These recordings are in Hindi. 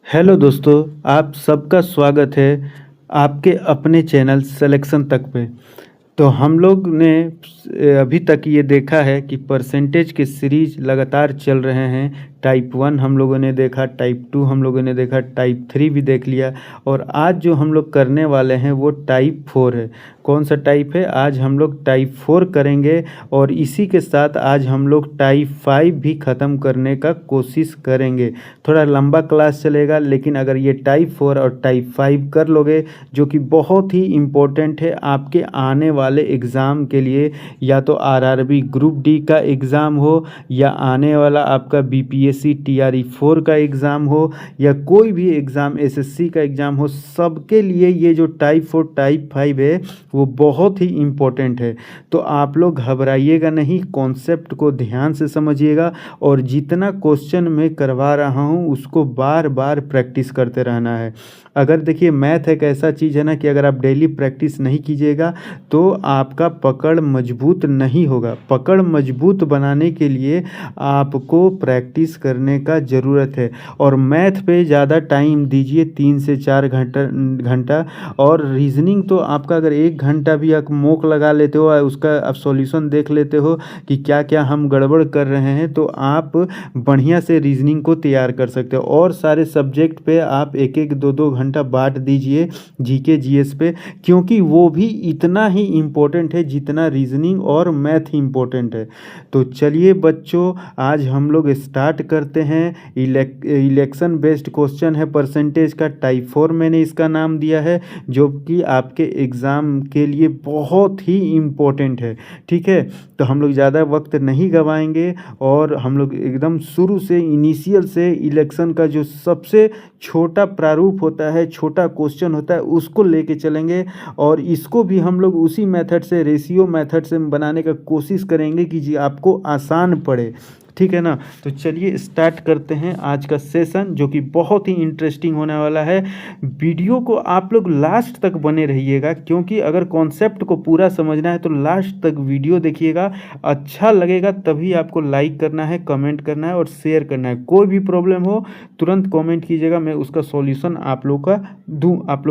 हेलो दोस्तों, आप सबका स्वागत है आपके अपने चैनल सिलेक्शन तक पे। तो हम लोग ने अभी तक ये देखा है कि परसेंटेज के सीरीज लगातार चल रहे हैं। टाइप 1 हम लोगों ने देखा, टाइप 2 हम लोगों ने देखा, टाइप 3 भी देख लिया और आज जो हम लोग करने वाले हैं वो टाइप 4 है। कौन सा टाइप है? आज हम लोग टाइप 4 करेंगे और इसी के साथ आज हम लोग टाइप 5 भी ख़त्म करने का कोशिश करेंगे। थोड़ा लंबा क्लास चलेगा, लेकिन अगर ये टाइप 4 और टाइप 5 कर लोगे, जो कि बहुत ही इम्पोर्टेंट है आपके आने वाले एग्ज़ाम के लिए, या तो आरआरबी ग्रुप डी का एग्ज़ाम हो या आने वाला आपका बीपीएससी टीआरई 4 का एग्ज़ाम हो या कोई भी एग्ज़ाम एसएससी का एग्ज़ाम हो, सबके लिए ये जो टाइप 4 टाइप 5 है वो बहुत ही इम्पोर्टेंट है। तो आप लोग घबराइएगा नहीं, कॉन्सेप्ट को ध्यान से समझिएगा और जितना क्वेश्चन मैं करवा रहा हूँ उसको बार बार प्रैक्टिस करते रहना है। अगर देखिए, मैथ एक ऐसा चीज़ है ना कि अगर आप डेली प्रैक्टिस नहीं कीजिएगा तो आपका पकड़ मजबूत नहीं होगा। पकड़ मजबूत बनाने के लिए आपको प्रैक्टिस करने का ज़रूरत है और मैथ पे ज़्यादा टाइम दीजिए, 3 से 4 घंटा। और रीजनिंग तो आपका अगर 1 घंटा भी आप मोक लगा लेते हो और उसका आप सॉल्यूशन देख लेते हो कि क्या क्या हम गड़बड़ कर रहे हैं, तो आप बढ़िया से रीजनिंग को तैयार कर सकते हो। और सारे सब्जेक्ट पे आप 1-1 2-2 घंटा बांट दीजिए जीके जीएस पे, क्योंकि वो भी इतना ही इम्पोर्टेंट है जितना रीजनिंग और मैथ इम्पोर्टेंट है। तो चलिए बच्चों, आज हम लोग स्टार्ट करते हैं। इलेक्शन बेस्ड क्वेश्चन है परसेंटेज का, टाइप 4 मैंने इसका नाम दिया है, जो कि आपके एग्ज़ाम के लिए बहुत ही इम्पोर्टेंट है। ठीक है, तो हम लोग ज़्यादा वक्त नहीं गवाएंगे और हम लोग एकदम शुरू से इनिशियल से इलेक्शन का जो सबसे छोटा प्रारूप होता है, छोटा क्वेश्चन होता है, उसको लेके चलेंगे और इसको भी हम लोग उसी मेथड से, रेशियो मेथड से बनाने का कोशिश करेंगे कि जी आपको आसान पड़े। ठीक है ना? तो चलिए स्टार्ट करते हैं आज का सेशन, जो कि बहुत ही इंटरेस्टिंग होने वाला है। वीडियो को आप लोग लास्ट तक बने रहिएगा, क्योंकि अगर कॉन्सेप्ट को पूरा समझना है तो लास्ट तक वीडियो देखिएगा। अच्छा लगेगा तभी आपको लाइक करना है, कमेंट करना है और शेयर करना है। कोई भी प्रॉब्लम हो तुरंत कमेंट कीजिएगा, मैं उसका सॉल्यूशन आप लोग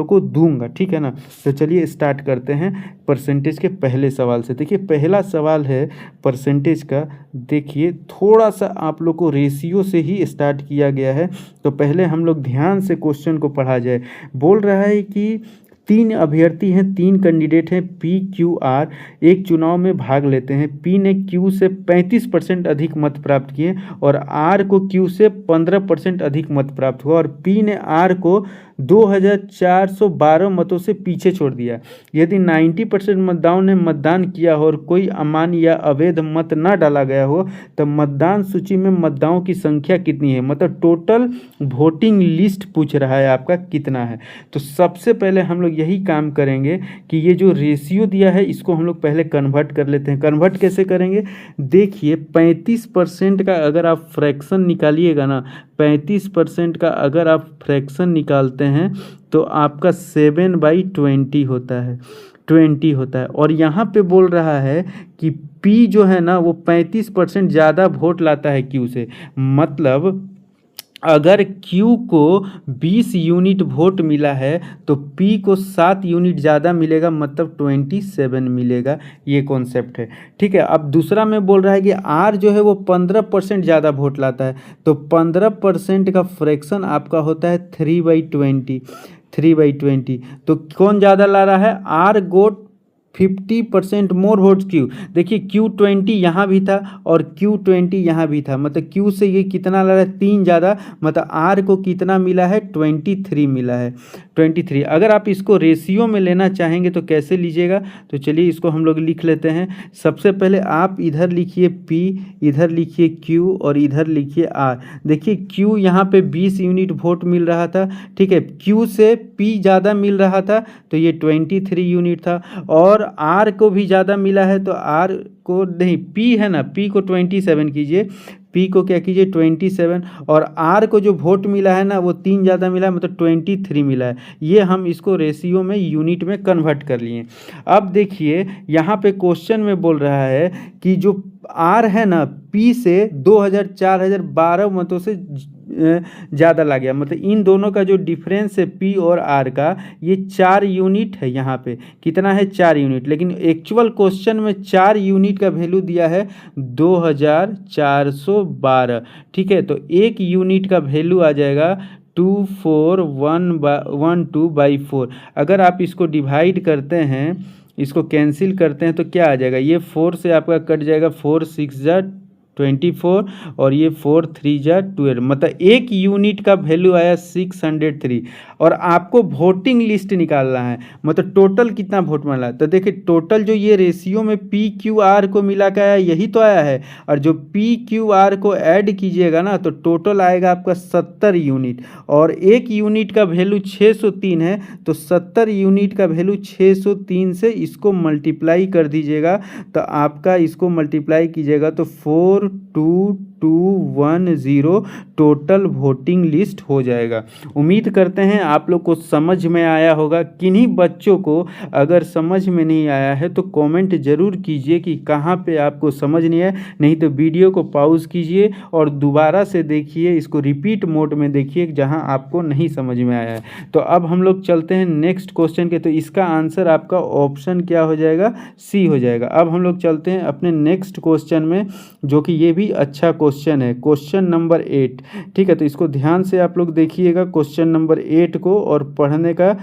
को दूंगा। ठीक है ना? तो चलिए स्टार्ट करते हैं परसेंटेज के पहले सवाल से। देखिए, पहला सवाल है परसेंटेज का। देखिए, थोड़ा सा आप लोग को रेशियो से ही स्टार्ट किया गया है, तो पहले हम लोग ध्यान से क्वेश्चन को पढ़ा जाए। बोल रहा है कि 3 अभ्यर्थी हैं, 3 कैंडिडेट हैं, पी क्यू आर एक चुनाव में भाग लेते हैं। पी ने क्यू से 35% अधिक मत प्राप्त किए और आर को क्यू से 15% अधिक मत प्राप्त हुआ और पी ने आर को 2412 मतों से पीछे छोड़ दिया। यदि 90% मतदाताओं ने मतदान किया हो और कोई अमान्य या अवैध मत न डाला गया हो, तो मतदान सूची में मतदाताओं की संख्या कितनी है? मतलब टोटल वोटिंग लिस्ट पूछ रहा है आपका कितना है। तो सबसे पहले हम लोग यही काम करेंगे कि ये जो रेशियो दिया है इसको हम लोग पहले कन्वर्ट कर लेते हैं। कन्वर्ट कैसे करेंगे? देखिए, 35% का अगर आप फ्रैक्शन निकालिएगा ना, 35% का अगर आप फ्रैक्शन निकालते हैं तो आपका 7/20 होता है, 20 होता है। और यहाँ पे बोल रहा है कि पी जो है ना वो 35% ज़्यादा वोट लाता है क्यू से। मतलब अगर Q को 20 यूनिट वोट मिला है तो P को 7 यूनिट ज़्यादा मिलेगा, मतलब 27 मिलेगा। ये कॉन्सेप्ट है। ठीक है, अब दूसरा में बोल रहा है कि R जो है वो 15% ज़्यादा वोट लाता है, तो 15% का फ्रैक्शन आपका होता है 3/20। 3/20 तो कौन ज़्यादा ला रहा है? R गोट 50% मोर वोट क्यू। देखिए, Q20 यहाँ भी था और Q20 यहाँ भी था, मतलब Q से ये कितना ला रहा है? 3 ज़्यादा, मतलब R को कितना मिला है? 23 मिला है, 23। अगर आप इसको रेशियो में लेना चाहेंगे तो कैसे लीजिएगा? तो चलिए इसको हम लोग लिख लेते हैं। सबसे पहले आप इधर लिखिए P, इधर लिखिए Q और इधर लिखिए R। देखिए, Q यहाँ पे 20 यूनिट वोट मिल रहा था। ठीक है, Q से P ज़्यादा मिल रहा था तो ये 23 यूनिट था, और R को भी ज़्यादा मिला है तो R को नहीं, P है ना, P को 27 कीजिए, P को क्या कीजिए 27, और R को जो वोट मिला है ना वो 3 ज़्यादा मिला है, मतलब 23 मिला है। ये हम इसको रेशियो में यूनिट में कन्वर्ट कर लिए। अब देखिए, यहाँ पे क्वेश्चन में बोल रहा है कि जो R है ना, P से 2000 4012 मतों से ज़्यादा ला गया, मतलब इन दोनों का जो डिफरेंस है पी और आर का, ये 4 यूनिट है। यहाँ पे कितना है? 4 यूनिट, लेकिन एक्चुअल क्वेश्चन में 4 यूनिट का वैल्यू दिया है 2412। ठीक है, तो 1 यूनिट का वैल्यू आ जाएगा 2412/4। अगर आप इसको डिवाइड करते हैं, इसको कैंसिल करते हैं तो क्या आ जाएगा? ये 4 से आपका कट जाएगा, 4 6 जा 24 और ये 4 3 जा 12, मतलब 1 यूनिट का वैल्यू आया 603। और आपको वोटिंग लिस्ट निकालना है, मतलब टोटल कितना वोट मिला। तो देखिए टोटल जो ये रेशियो में पी क्यू आर को मिला के आया, यही तो आया है। और जो पी क्यू आर को ऐड कीजिएगा ना, तो टोटल आएगा आपका 70 यूनिट। और 1 यूनिट का वैल्यू 603 है, तो 70 यूनिट का वैल्यू 603 से इसको मल्टीप्लाई कर दीजिएगा, तो आपका इसको मल्टीप्लाई कीजिएगा तो 42210 टोटल वोटिंग लिस्ट हो जाएगा। उम्मीद करते हैं आप लोग को समझ में आया होगा। किन्हीं बच्चों को अगर समझ में नहीं आया है तो कमेंट ज़रूर कीजिए कि कहाँ पे आपको समझ नहीं है, नहीं तो वीडियो को पॉज कीजिए और दोबारा से देखिए, इसको रिपीट मोड में देखिए जहाँ आपको नहीं समझ में आया है। तो अब हम लोग चलते हैं नेक्स्ट क्वेश्चन के। तो इसका आंसर आपका ऑप्शन क्या हो जाएगा? सी हो जाएगा। अब हम लोग चलते हैं अपने नेक्स्ट क्वेश्चन में, जो कि ये भी अच्छा क्वेश्चन है, क्वेश्चन नंबर 8। ठीक है, तो इसको ध्यान से आप लोग देखिएगा क्वेश्चन नंबर 8 को, और पढ़ने का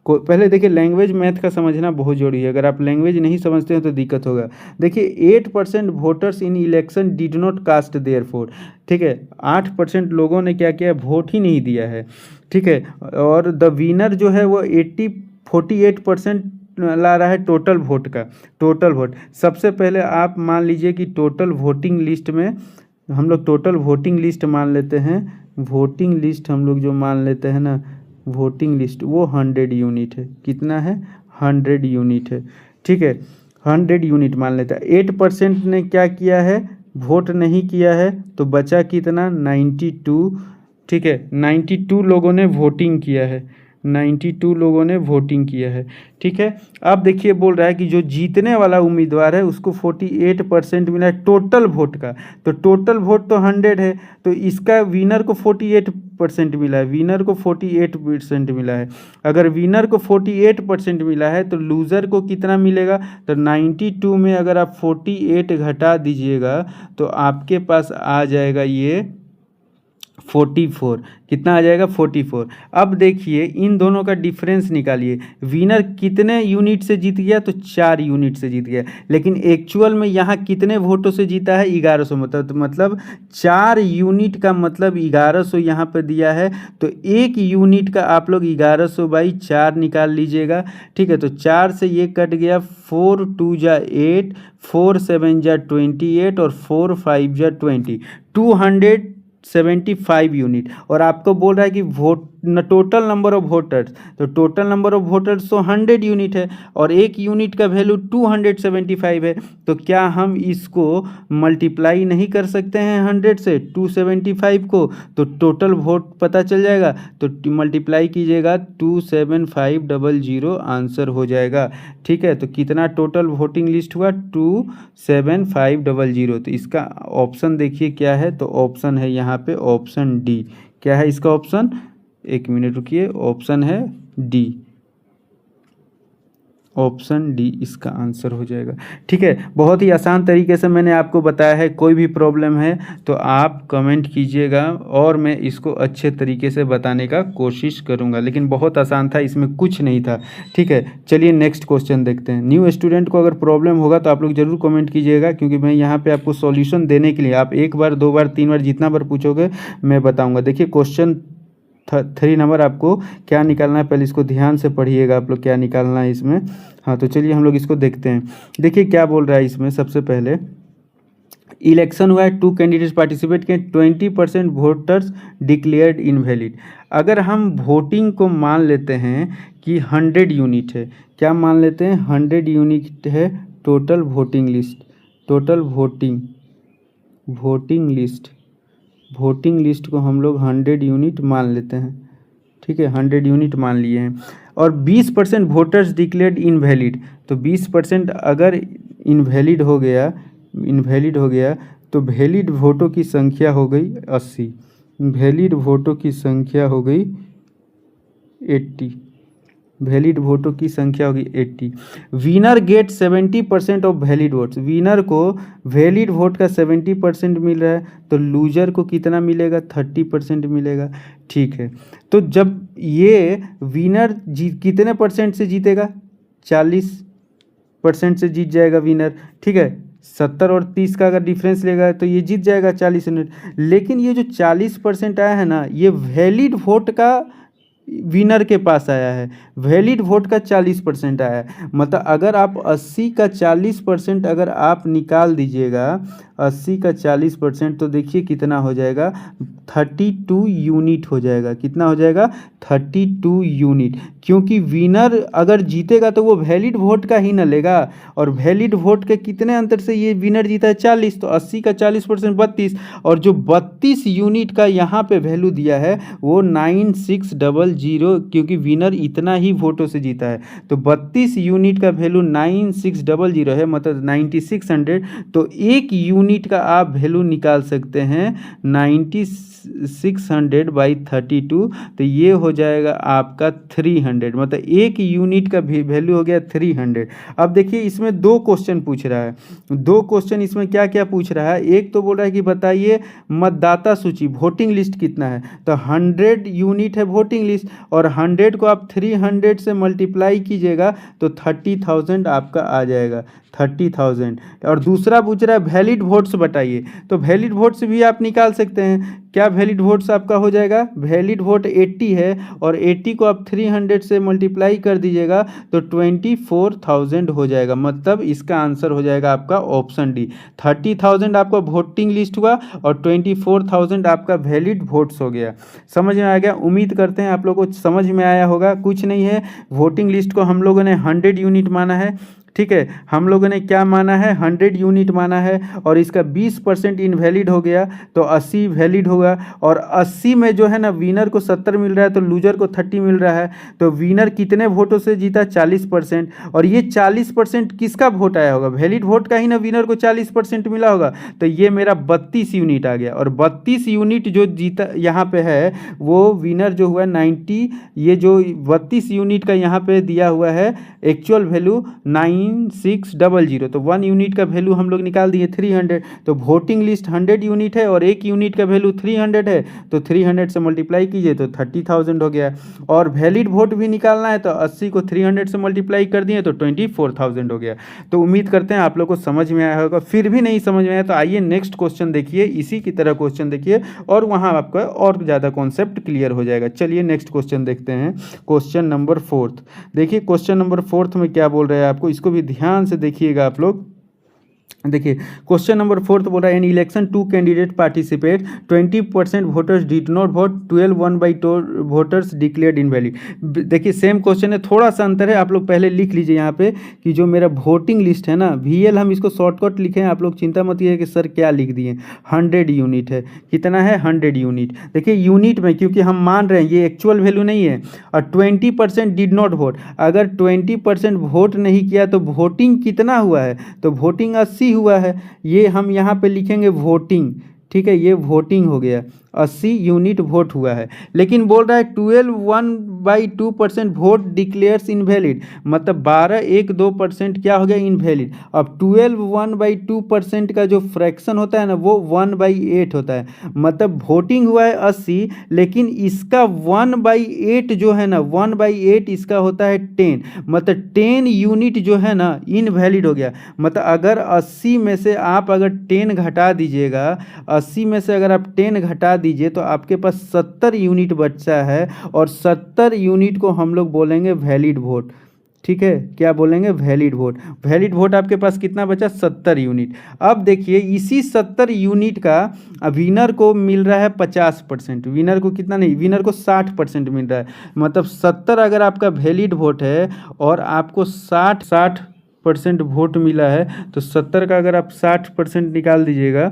पहले देखिए लैंग्वेज मैथ का समझना बहुत जरूरी है। अगर आप लैंग्वेज नहीं समझते हैं तो दिक्कत होगा। देखिए 8% voters in election did not cast their vote. ठीक है, 8% लोगों ने क्या किया? वोट ही नहीं दिया है। ठीक है, और द विनर जो है वो 48% ला रहा है टोटल वोट का। टोटल वोट सबसे पहले आप मान लीजिए कि टोटल वोटिंग लिस्ट में हम लोग टोटल वोटिंग लिस्ट मान लेते हैं। वोटिंग लिस्ट हम लोग जो मान लेते हैं ना, वोटिंग लिस्ट वो 100 यूनिट है। कितना है? 100 यूनिट है। ठीक है, 100 यूनिट मान लेते हैं। 8% ने क्या किया है? वोट नहीं किया है, तो बचा कितना? 92। ठीक है, 92 लोगों ने वोटिंग किया है। 92 लोगों ने वोटिंग किया है। ठीक है, अब देखिए बोल रहा है कि जो जीतने वाला उम्मीदवार है उसको 48% मिला है टोटल वोट का। तो टोटल वोट तो 100 है, तो इसका विनर को 48% मिला है। विनर को 48% मिला है। अगर विनर को 48% मिला है तो लूज़र को कितना मिलेगा? तो 92 में अगर आप 48 घटा दीजिएगा तो आपके पास आ जाएगा ये 44। कितना आ जाएगा? 44। अब देखिए इन दोनों का डिफरेंस निकालिए। विनर कितने यूनिट से जीत गया? तो 4 यूनिट से जीत गया, लेकिन एक्चुअल में यहाँ कितने वोटों से जीता है? 1100। मतलब 4 यूनिट का मतलब 1100 यहाँ पर दिया है। तो 1 यूनिट का आप लोग 1100/4 निकाल लीजिएगा। ठीक है, तो 4 से ये कट गया, 4 2 जा 8, 4 7 जा 28 और 4 5 जा 20, 275 यूनिट। और आपको बोल रहा है कि vote total number of voters, तो टोटल नंबर ऑफ वोटर्स तो 100 यूनिट है और 1 यूनिट का वैल्यू 275 है। तो क्या हम इसको मल्टीप्लाई नहीं कर सकते हैं 100 से 275 को? तो टोटल वोट पता चल जाएगा। तो मल्टीप्लाई कीजिएगा, 27500 आंसर हो जाएगा। ठीक है, तो कितना टोटल वोटिंग लिस्ट हुआ? 27500। तो इसका ऑप्शन देखिए क्या है, तो ऑप्शन है यहाँ पे ऑप्शन डी। क्या है इसका ऑप्शन? एक मिनट रुकिए, ऑप्शन है डी। ऑप्शन डी इसका आंसर हो जाएगा। ठीक है, बहुत ही आसान तरीके से मैंने आपको बताया है। कोई भी प्रॉब्लम है तो आप कमेंट कीजिएगा और मैं इसको अच्छे तरीके से बताने का कोशिश करूंगा, लेकिन बहुत आसान था, इसमें कुछ नहीं था। ठीक है, चलिए नेक्स्ट क्वेश्चन देखते हैं। न्यू स्टूडेंट को अगर प्रॉब्लम होगा तो आप लोग ज़रूर कमेंट कीजिएगा, क्योंकि मैं यहाँ पर आपको सॉल्यूशन देने के लिए, आप 1 बार 2 बार 3 बार जितना बार पूछोगे मैं बताऊँगा। देखिए क्वेश्चन 3 नंबर आपको क्या निकालना है, पहले इसको ध्यान से पढ़िएगा आप लोग क्या निकालना है इसमें। हाँ, तो चलिए हम लोग इसको देखते हैं। देखिए क्या बोल रहा है इसमें। सबसे पहले इलेक्शन हुआ है, 2 कैंडिडेट्स पार्टिसिपेट किए, 20% वोटर्स डिक्लेयर्ड इनवैलिड। अगर हम वोटिंग को मान लेते हैं कि 100 यूनिट है, क्या मान लेते हैं? 100 यूनिट है total voting list. Total voting list को हम लोग 100 यूनिट मान लेते हैं। ठीक है, 100 यूनिट मान लिए हैं। और 20% वोटर्स डिक्लेयर्ड इनवैलिड, तो 20% अगर इनवैलिड हो गया तो वैलिड वोटों की संख्या हो गई 80। वैलिड वोटों की संख्या हो गई 80। वैलिड वोटों की संख्या होगी 80। Winner get 70% of valid votes. Winner को वैलिड वोट का 70% मिल रहा है, तो लूजर को कितना मिलेगा? 30% मिलेगा। ठीक है, तो जब ये विनर कितने परसेंट से जीतेगा? 40% से जीत जाएगा विनर। ठीक है, 70 और 30 का अगर डिफरेंस लेगा तो ये जीत जाएगा 40%। लेकिन ये जो 40% आया है ना, ये वैलिड वोट का विनर के पास आया है। वैलिड वोट का 40% आया है। मतलब अगर आप 80 का 40% अगर आप निकाल दीजिएगा, 80 का 40%, तो देखिए कितना हो जाएगा? 32 यूनिट हो जाएगा। कितना हो जाएगा? 32 यूनिट। क्योंकि विनर अगर जीतेगा तो वो वैलिड वोट का ही ना लेगा, और वैलिड वोट के कितने अंतर से ये विनर जीता है? 40। तो 80 का 40% 32, और जो 32 यूनिट का यहाँ पे वैल्यू दिया है वो 9600, क्योंकि विनर इतना ही वोटों से जीता है। तो 32 यूनिट का वैल्यू 9600 है, मतलब 9600। तो एक यूनिट का आप वैल्यू निकाल सकते हैं 9600/32, तो ये हो जाएगा आपका 300। मतलब एक यूनिट का वैल्यू हो गया 300। अब देखिए इसमें दो क्वेश्चन पूछ रहा है। दो क्वेश्चन इसमें क्या क्या पूछ रहा है? एक तो बोल रहा है कि बताइए मतदाता सूची, वोटिंग लिस्ट कितना है। तो 100 यूनिट है वोटिंग लिस्ट, और 100 को आप 300 से मल्टीप्लाई कीजिएगा तो 30,000 आपका आ जाएगा। 30,000। और दूसरा पूछ रहा है वैलिड वोट्स बताइए। तो वैलिड वोट्स भी आप निकाल सकते हैं। क्या वैलिड वोट्स आपका हो जाएगा? वैलिड वोट 80 है, और 80 को आप 300 से मल्टीप्लाई कर दीजिएगा तो 24,000 हो जाएगा। मतलब इसका आंसर हो जाएगा आपका ऑप्शन डी। 30,000 आपका वोटिंग लिस्ट हुआ, और 24,000 आपका वैलिड वोट्स हो गया। समझ में आ गया? उम्मीद करते हैं आप लोगों को समझ में आया होगा। कुछ नहीं है, वोटिंग लिस्ट को हम लोगों ने 100 यूनिट माना है। ठीक है, हम लोगों ने क्या माना है? 100 यूनिट माना है, और इसका 20% इनवैलिड हो गया तो 80 वैलिड होगा। और 80 में जो है ना, विनर को 70 मिल रहा है तो लूजर को 30 मिल रहा है। तो विनर कितने वोटों से जीता? 40%। और ये 40% किसका वोट आया होगा? वैलिड वोट का ही ना विनर को 40% मिला होगा। तो ये मेरा 32 यूनिट आ गया, और 32 यूनिट जो जीता यहाँ पे है वो विनर जो हुआ 90। ये जो 32 यूनिट का यहाँ पे दिया हुआ है एक्चुअल वैल्यू 9600, तो 1 यूनिट का वैल्यू हम लोग निकाल दिए 300। तो वोटिंग लिस्ट 100 यूनिट है, और एक यूनिट का वैल्यू 300 है, तो 300 से मल्टीप्लाई कीजिए तो 30,000 हो गया। और वैलिड वोट भी निकालना है, तो 80 को 300 से मल्टीप्लाई कर दिए तो 24,000 हो गया। तो उम्मीद करते हैं आप लोग को समझ में आया होगा। फिर भी नहीं समझ में आया तो आइए नेक्स्ट क्वेश्चन देखिए, इसी की तरह क्वेश्चन देखिए, और वहाँ आपका और ज़्यादा कॉन्सेप्ट क्लियर हो जाएगा। चलिए नेक्स्ट क्वेश्चन देखते हैं। Question number 4। देखिए क्वेश्चन नंबर 4 में क्या बोल रहे हैं आपको, इसको भी ध्यान से देखिएगा आप लोग। देखिए क्वेश्चन नंबर 4 बोल रहा है, in election 2 candidate participate, 20% voters did not vote, 12 1/2 voters declared invalid. देखिए सेम क्वेश्चन है, थोड़ा सा अंतर है। आप लोग पहले लिख लीजिए यहाँ पे कि जो मेरा वोटिंग लिस्ट है ना, VL हम इसको शॉर्टकट लिखे हैं, आप लोग चिंता मत कीजिए कि सर क्या लिख दिए। 100 यूनिट है। कितना है? 100 यूनिट। देखिए यूनिट में, क्योंकि हम मान रहे हैं ये एक्चुअल वैल्यू नहीं है। और 20% डिड नॉट वोट, अगर 20% वोट नहीं किया तो वोटिंग कितना हुआ है? तो वोटिंग 80 हुआ है। ये हम यहाँ पे लिखेंगे वोटिंग। ठीक है, ये वोटिंग हो गया, 80 यूनिट वोट हुआ है। लेकिन बोल रहा है 12 1/2% वोट डिक्लेयर्स इनवैलिड, मतलब 12 क्या हो गया? इनवैलिड। अब 12 1/2% का जो फ्रैक्शन होता है ना, वो 1/8 होता है। मतलब वोटिंग हुआ है 80, लेकिन इसका 1/8 जो है ना, 1/8 इसका होता है 10। मतलब 10 यूनिट जो है ना इनवैलिड हो गया। मतलब अगर 80 में से आप अगर 10 घटा दीजिएगा, 80 में से अगर आप 10 घटा दीजिए तो आपके पास 70 यूनिट बचा है, और 70 यूनिट को हम लोग बोलेंगे वैलिड वोट। ठीक है, क्या बोलेंगे? Valid vote. वैलिड वोट आपके पास कितना बचा? 70 यूनिट। अब देखिए इसी 70 यूनिट का विनर को मिल रहा है 50%। विनर को कितना? नहीं, विनर को 60% मिल रहा है। मतलब 70 अगर आपका वैलिड वोट है और आपको 60% वोट मिला है, तो 70 का अगर आप 60% निकाल दीजिएगा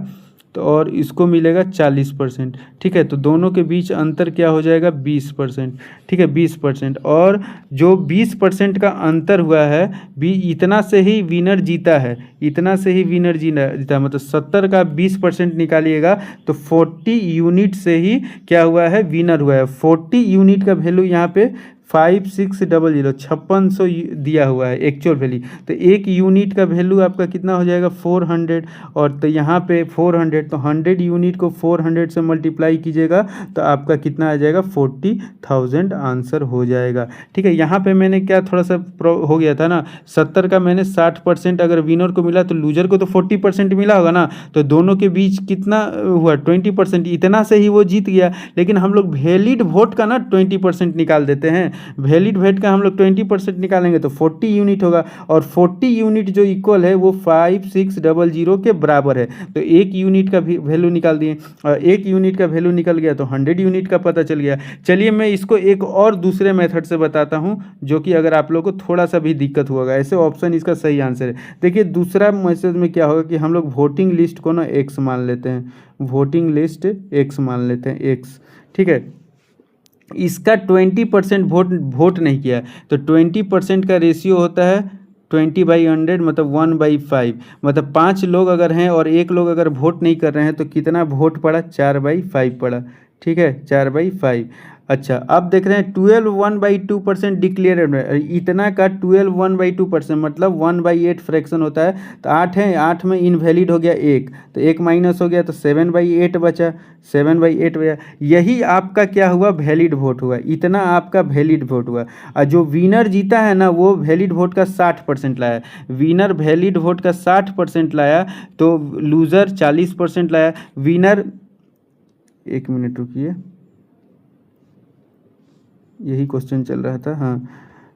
तो और इसको मिलेगा 40%। ठीक है, तो दोनों के बीच अंतर क्या हो जाएगा 20%। ठीक है, 20%। और जो 20% का अंतर हुआ है भी, इतना से ही विनर जीता है, इतना से ही विनर जीता है। मतलब 70 का 20% निकालिएगा तो 40 यूनिट से ही क्या हुआ है, विनर हुआ है। 40 यूनिट का वैल्यू यहाँ पे 5600 5600 दिया हुआ है एक्चुअल वैल्यू। तो एक यूनिट का वैल्यू आपका कितना हो जाएगा 400। और तो यहाँ पे 400, तो 100 यूनिट को 400 से मल्टीप्लाई कीजिएगा तो आपका कितना आ जाएगा 40,000 आंसर हो जाएगा। ठीक है, यहाँ पे मैंने क्या थोड़ा सा हो गया था ना, 70 का मैंने 60% अगर विनर को मिला तो लूजर को तो 40% मिला होगा ना, तो दोनों के बीच कितना हुआ 20%, इतना से ही वो जीत गया। लेकिन हम लोग वैलिड वोट का ना 20% निकाल देते हैं, वैलिड वोट का हम लोग 20% निकालेंगे तो 40 यूनिट होगा, और 40 यूनिट जो इक्वल है वो 5600 के बराबर है। तो एक यूनिट का वैल्यू निकाल दिए, और एक यूनिट का वैल्यू निकल गया तो 100 यूनिट का पता चल गया। चलिए मैं इसको एक और दूसरे मेथड से बताता हूं, जो कि अगर आप लोग को थोड़ा सा भी दिक्कत होगा, ऐसे ऑप्शन इसका सही आंसर है। देखिए दूसरा मैसेज में क्या होगा कि हम लोग वोटिंग लिस्ट को ना एक्स मान लेते हैं, वोटिंग लिस्ट एक्स मान लेते हैं, एक्स। ठीक है, इसका 20% वोट नहीं किया, तो 20% का रेशियो होता है 20/100, मतलब 1/5। मतलब 5 लोग अगर हैं और एक लोग अगर वोट नहीं कर रहे हैं तो कितना वोट पड़ा, 4/5 पड़ा। ठीक है, 4/5। अच्छा, अब देख रहे हैं 12 1/2% डिक्लेयर्ड है, इतना का 12 1/2% मतलब 1/8 फ्रैक्शन होता है। तो 8 है, 8 में इनवैलिड हो गया एक, तो एक माइनस हो गया तो 7/8 बचा, 7/8 बचा। यही आपका क्या हुआ, वैलिड वोट हुआ, इतना आपका वैलिड वोट हुआ। और जो विनर जीता है ना वो वैलिड वोट का 60% लाया, विनर वैलिड वोट का 60% लाया, तो लूज़र 40% लाया। विनर, एक मिनट रुकिए, यही क्वेश्चन चल रहा था, हाँ।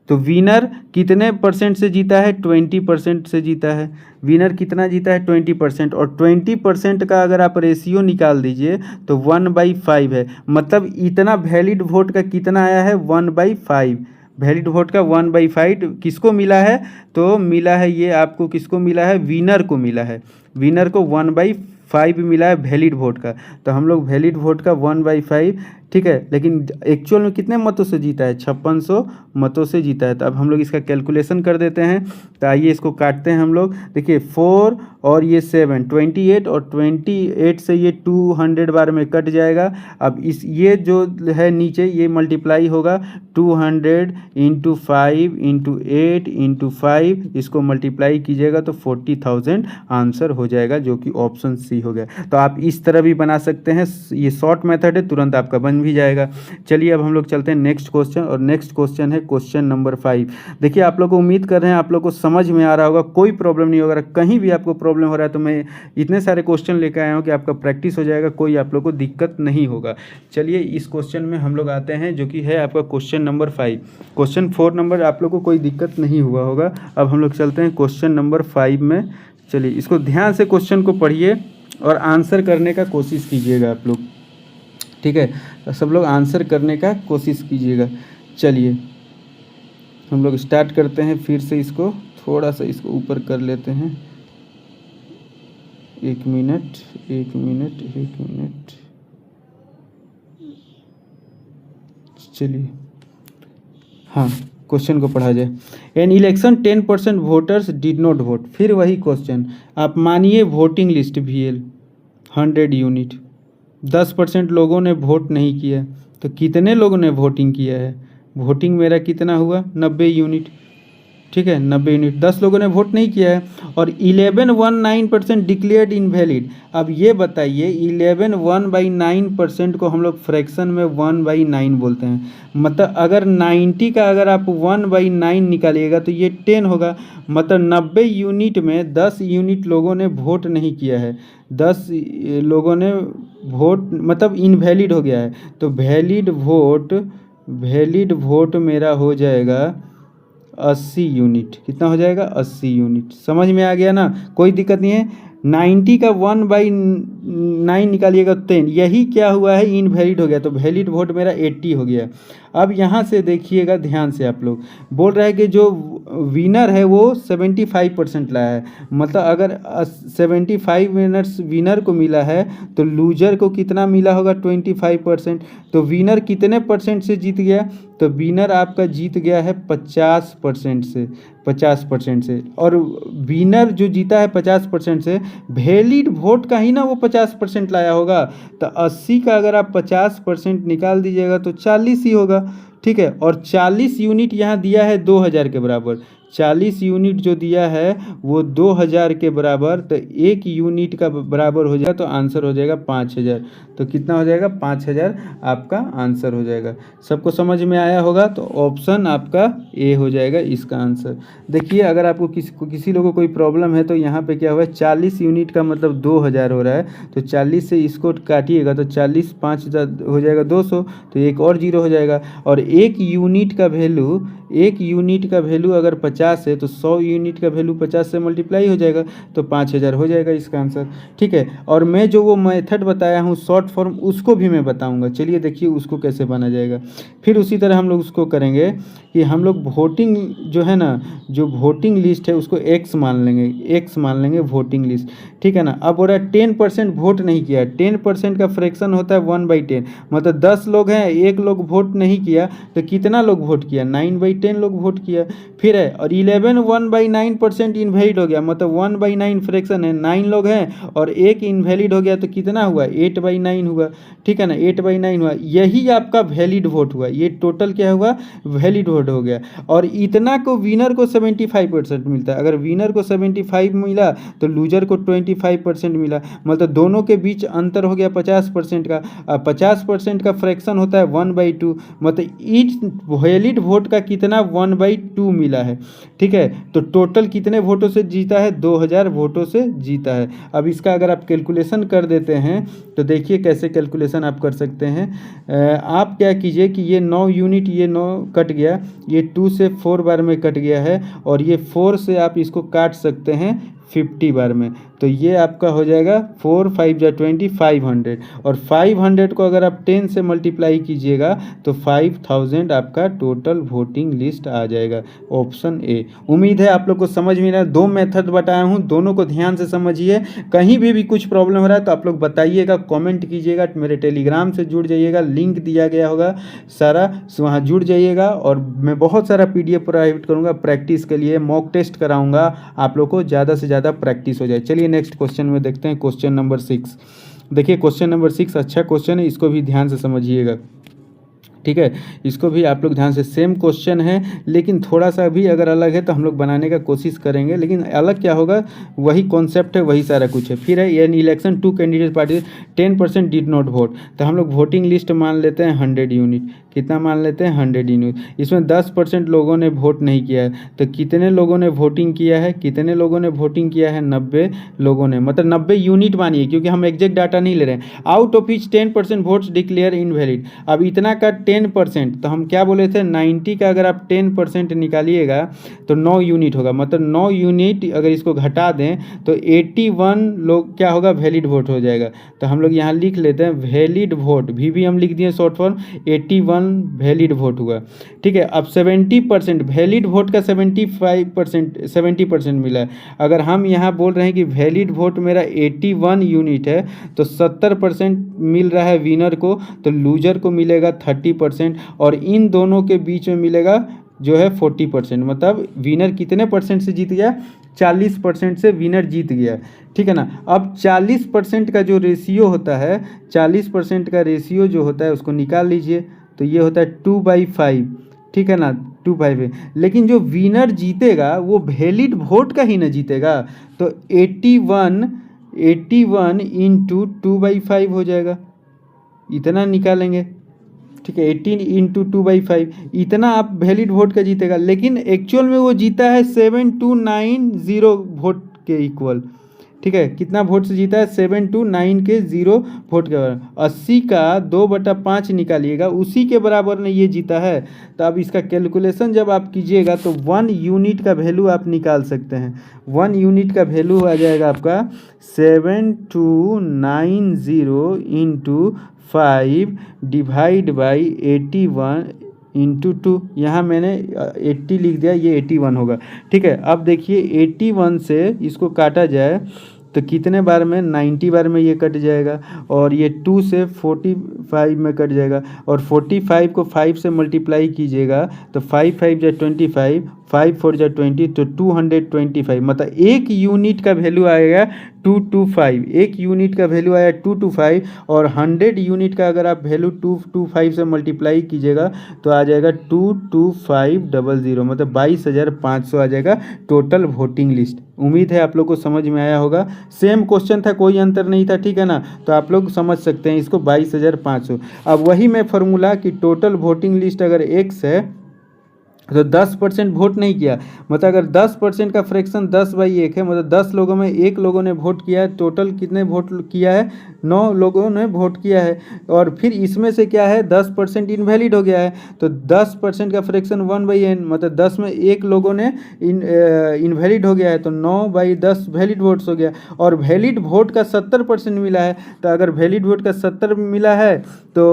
तो विनर कितने परसेंट से जीता है, 20% से जीता है। विनर कितना जीता है, 20%, और 20% का अगर आप रेशियो निकाल दीजिए तो 1/5 है। मतलब इतना वैलिड वोट का कितना आया है, 1/5। वैलिड वोट का 1/5 किसको मिला है, तो मिला है ये आपको, किसको मिला है, विनर को मिला है, विनर को 1/5 मिला है वैलिड वोट का। तो हम लोग वैलिड वोट का 1/5, ठीक है, लेकिन एक्चुअल में कितने मतों से जीता है, 5600 मतों से जीता है। तो अब हम लोग इसका कैलकुलेशन कर देते हैं। तो आइए इसको काटते हैं हम लोग। देखिए 4 और ये 7, 28, और 28 से ये 200 बार में कट जाएगा। अब इस ये जो है नीचे ये मल्टीप्लाई होगा, 200 × 5 × 8 × 5, इसको मल्टीप्लाई कीजिएगा तो 40,000 आंसर हो जाएगा, जो कि ऑप्शन सी हो गया। तो आप इस तरह भी बना सकते हैं, ये शॉर्ट मेथड है, तुरंत आपका बन भी जाएगा। चलिए अब हम लोग चलते हैं नेक्स्ट क्वेश्चन, और नेक्स्ट क्वेश्चन है क्वेश्चन नंबर 5। देखिए आप लोग को, उम्मीद कर रहे हैं आप लोग को समझ में आ रहा होगा, कोई प्रॉब्लम नहीं होगा। कहीं भी आपको प्रॉब्लम हो रहा है तो मैं इतने सारे क्वेश्चन लेकर आया हूँ कि आपका प्रैक्टिस हो जाएगा, कोई आप लोग को दिक्कत नहीं होगा। चलिए इस क्वेश्चन में हम लोग आते हैं, जो कि है आपका क्वेश्चन नंबर 5। क्वेश्चन 4 नंबर आप लोग को कोई दिक्कत नहीं हुआ होगा। अब हम लोग चलते हैं क्वेश्चन नंबर 5 में। चलिए इसको ध्यान से क्वेश्चन को पढ़िए और आंसर करने का कोशिश कीजिएगा आप लोग, ठीक है। तो सब लोग आंसर करने का कोशिश कीजिएगा। चलिए हम लोग स्टार्ट करते हैं फिर से, इसको थोड़ा सा इसको ऊपर कर लेते हैं। एक मिनट, चलिए हाँ, क्वेश्चन को पढ़ा जाए। An election 10% voters did not vote. फिर वही क्वेश्चन, आप मानिए वोटिंग लिस्ट VL 100 यूनिट, 10% लोगों ने वोट नहीं किया, तो कितने लोगों ने वोटिंग किया है। वोटिंग मेरा कितना हुआ, 90 यूनिट, ठीक है, 90 यूनिट। 10 लोगों ने वोट नहीं किया है, और 11/9% डिक्लेयर्ड इनवैलिड। अब ये बताइए 11/9% को हम लोग फ्रैक्शन में 1/9 बोलते हैं। मतलब अगर 90 का अगर आप 1/9 निकालिएगा तो ये 10 होगा। मतलब 90 यूनिट में 10 यूनिट लोगों ने वोट नहीं किया है, 10 लोगों ने वोट मतलब इनवैलिड हो गया है। तो वैलिड वोट मेरा हो जाएगा 80 यूनिट। कितना हो जाएगा, 80 यूनिट। समझ में आ गया ना, कोई दिक्कत नहीं है। 90 का 1/9 निकालिएगा 10, यही क्या हुआ है, इनवैलिड हो गया। तो वैलिड वोट मेरा 80 हो गया। अब यहाँ से देखिएगा ध्यान से, आप लोग बोल रहे हैं कि जो विनर है वो 75% लाया है, मतलब अगर 75 विनर्स विनर को मिला है तो लूजर को कितना मिला होगा, 25%। तो विनर कितने परसेंट से जीत गया, तो विनर आपका जीत गया है 50% से, 50% से। और विनर जो जीता है 50% से, वैलिड वोट का ही ना वो 50% लाया होगा। तो 80 का अगर आप 50% निकाल दीजिएगा तो 40 ही होगा, ठीक है। और 40 यूनिट यहाँ दिया है 2000 के बराबर, 40 यूनिट जो दिया है वो 2000 के बराबर, तो 1 यूनिट का बराबर हो जाएगा, तो आंसर हो जाएगा 5000। तो कितना हो जाएगा, 5000 आपका आंसर हो जाएगा। सबको समझ में आया होगा, तो ऑप्शन आपका ए हो जाएगा इसका आंसर। देखिए अगर आपको किसी लोगों को कोई प्रॉब्लम है तो यहाँ पे क्या हुआ है, 40 यूनिट का मतलब 2000 हो रहा है, तो 40 से इसको काटिएगा तो 40 5 हो जाएगा 200, तो एक और जीरो हो जाएगा। और 1 यूनिट का वैल्यू, 1 यूनिट का वैल्यू अगर 50 है तो 100 यूनिट का वैल्यू 50 से मल्टीप्लाई हो जाएगा, तो 5000 हो जाएगा इसका आंसर, ठीक है। और मैं जो वो मेथड बताया हूँ शॉर्ट फॉर्म, उसको भी मैं बताऊंगा। चलिए देखिए उसको कैसे बना जाएगा। फिर उसी तरह हम लोग उसको करेंगे कि हम लोग वोटिंग जो है ना, जो वोटिंग लिस्ट है उसको एक्स मान लेंगे, एक्स मान लेंगे वोटिंग लिस्ट, ठीक है ना। अब बोला 10% वोट नहीं किया, 10% का फ्रैक्शन होता है 1/10, मतलब 10 लोग हैं, एक लोग वोट नहीं किया, तो कितना लोग वोट किया, 9/10 लोग वोट किया। फिर है और 11 1/9% इनवैलिड हो गया, मतलब 1/9 फ्रैक्शन है, 9 लोग हैं और एक इनवैलिड हो गया, तो कितना हुआ, 8/9 हुआ, ठीक है ना, 8/9 हुआ। यही आपका वैलिड वोट हुआ, ये टोटल क्या हुआ, वैलिड वोट हो गया। और इतना को विनर को 75% मिलता है, अगर विनर को 75 मिला तो लूजर को 25% मिला, मतलब दोनों के बीच अंतर हो गया 50% का। 50% का फ्रैक्शन होता है 1/2, मतलब ईच वैलिड वोट का कितना 1/2 मिला है, ठीक है। तो टोटल कितने वोटों से जीता है, 2000 वोटों से जीता है। अब इसका अगर आप कैलकुलेशन कर देते हैं तो देखिए कैसे कैलकुलेशन आप कर सकते हैं। आप क्या कीजिए कि ये 9 यूनिट, ये 9 कट गया, ये 2 से 4 बार में कट गया है, और ये 4 से आप इसको काट सकते हैं 50 बार में, तो ये आपका हो जाएगा 4 5 जा 20, 500। और 500 को अगर आप 10 से मल्टीप्लाई कीजिएगा तो 5000 आपका टोटल वोटिंग लिस्ट आ जाएगा, ऑप्शन ए। उम्मीद है आप लोग को समझ में आया। 2 मेथड बताया हूँ, दोनों को ध्यान से समझिए। कहीं भी कुछ प्रॉब्लम हो रहा है तो आप लोग बताइएगा, कमेंट कीजिएगा, मेरे टेलीग्राम से जुड़ जाइएगा, लिंक दिया गया होगा सारा, वहाँ जुड़ जाइएगा। और मैं बहुत सारा PDF प्रोवाइड करूँगा प्रैक्टिस के लिए, मॉक टेस्ट कराऊँगा, आप लोग को ज़्यादा से ज़्यादा प्रैक्टिस हो जाए। चलिए नेक्स्ट क्वेश्चन में देखते हैं, क्वेश्चन नंबर 6। देखिए क्वेश्चन नंबर 6 अच्छा क्वेश्चन है, इसको भी ध्यान से समझिएगा, ठीक है। इसको भी आप लोग ध्यान से, सेम क्वेश्चन है लेकिन थोड़ा सा भी अगर अलग है तो हम लोग बनाने का कोशिश करेंगे, लेकिन अलग क्या होगा, वही कॉन्सेप्ट है, वही सारा कुछ है। फिर है an election 2 candidate party 10% did not vote, तो हम लोग वोटिंग लिस्ट मान लेते हैं 100 यूनिट, कितना मान लेते हैं 100 यूनिट। इसमें 10% लोगों ने वोट नहीं किया है, तो कितने लोगों ने वोटिंग किया है, कितने लोगों ने वोटिंग किया है, 90 लोगों ने, मतलब 90 यूनिट मानिए क्योंकि हम एग्जैक्ट डाटा नहीं ले रहे हैं। Out of each 10% votes declare invalid, अब इतना का 10%, तो हम क्या बोले थे, 90 का अगर आप 10% निकालिएगा तो 9 यूनिट होगा, मतलब 9 यूनिट अगर इसको घटा दें तो 81 लोग क्या होगा, वैलिड वोट हो जाएगा। तो हम लोग यहाँ लिख लेते हैं वैलिड वोट, भी हम लिख दिए शॉर्ट फॉर्म, 81 वैलिड वोट हुआ, ठीक है। अब 70% वैलिड वोट का 70% मिला है। अगर हम यहाँ बोल रहे हैं कि वैलिड वोट मेरा 81 यूनिट है तो 70% मिल रहा है विनर को, तो लूजर को मिलेगा 30%, और इन दोनों के बीच में मिलेगा जो है 40%, मतलब विनर कितने परसेंट से जीत गया, 40% से विनर जीत गया, ठीक है ना। अब 40% का जो रेशियो होता है, 40% का रेशियो जो होता है उसको निकाल लीजिए, तो ये होता है 2/5, ठीक है ना, 2/5 है। लेकिन जो विनर जीतेगा वो वैलिड वोट का ही ना जीतेगा, तो 81 इंटू 2/5 हो जाएगा, इतना निकालेंगे, ठीक है। 18 इंटू 2/5, इतना आप वैलिड वोट का जीतेगा, लेकिन एक्चुअल में वो जीता है 7290 वोट के इक्वल, ठीक है, कितना वोट से जीता है, 729 के 0 वोट के बराबर। 80 का 2/5 निकालिएगा, उसी के बराबर ने ये जीता है। तो अब इसका कैलकुलेशन जब आप कीजिएगा तो 1 यूनिट का वैल्यू आप निकाल सकते हैं। 1 यूनिट का वैल्यू आ जाएगा आपका 7290 इंटू 5 डिवाइड बाई 81 इंटू 2। यहाँ मैंने 80 लिख दिया, ये 81 होगा। ठीक है, अब देखिए 81 से इसको काटा जाए तो कितने बार में, 90 बार में ये कट जाएगा, और ये 2 से 45 में कट जाएगा, और 45 को 5 से मल्टीप्लाई कीजिएगा तो 5 5 जा 25, 5 4 जा 20, तो 225, मतलब 1 यूनिट का वैल्यू आएगा 225। 1 यूनिट का वैल्यू आया 225, और 100 यूनिट का अगर आप वैल्यू 225 से मल्टीप्लाई कीजिएगा तो आ जाएगा 22500, मतलब 22,500 आ जाएगा टोटल वोटिंग लिस्ट। उम्मीद है आप लोग को समझ में आया होगा। सेम क्वेश्चन था, कोई अंतर नहीं था, ठीक है ना। तो आप लोग समझ सकते हैं इसको, 22,500। अब वही मैं फार्मूला कि टोटल वोटिंग लिस्ट अगर x है तो 10% वोट नहीं किया, मतलब अगर 10% का फ्रैक्शन 10/1 है, मतलब 10 लोगों में 1 लोगों ने वोट किया है। टोटल कितने वोट किया है, 9 लोगों ने वोट किया है। और फिर इसमें से क्या है, 10% इनवैलिड हो गया है, तो 10% का फ्रैक्शन 1/n, मतलब 10 में 1 लोगों ने इनवैलिड हो गया है, तो 9/10 वैलिड वोट्स हो गया। और वैलिड वोट का 70% मिला है, तो अगर वैलिड वोट का 70 मिला है तो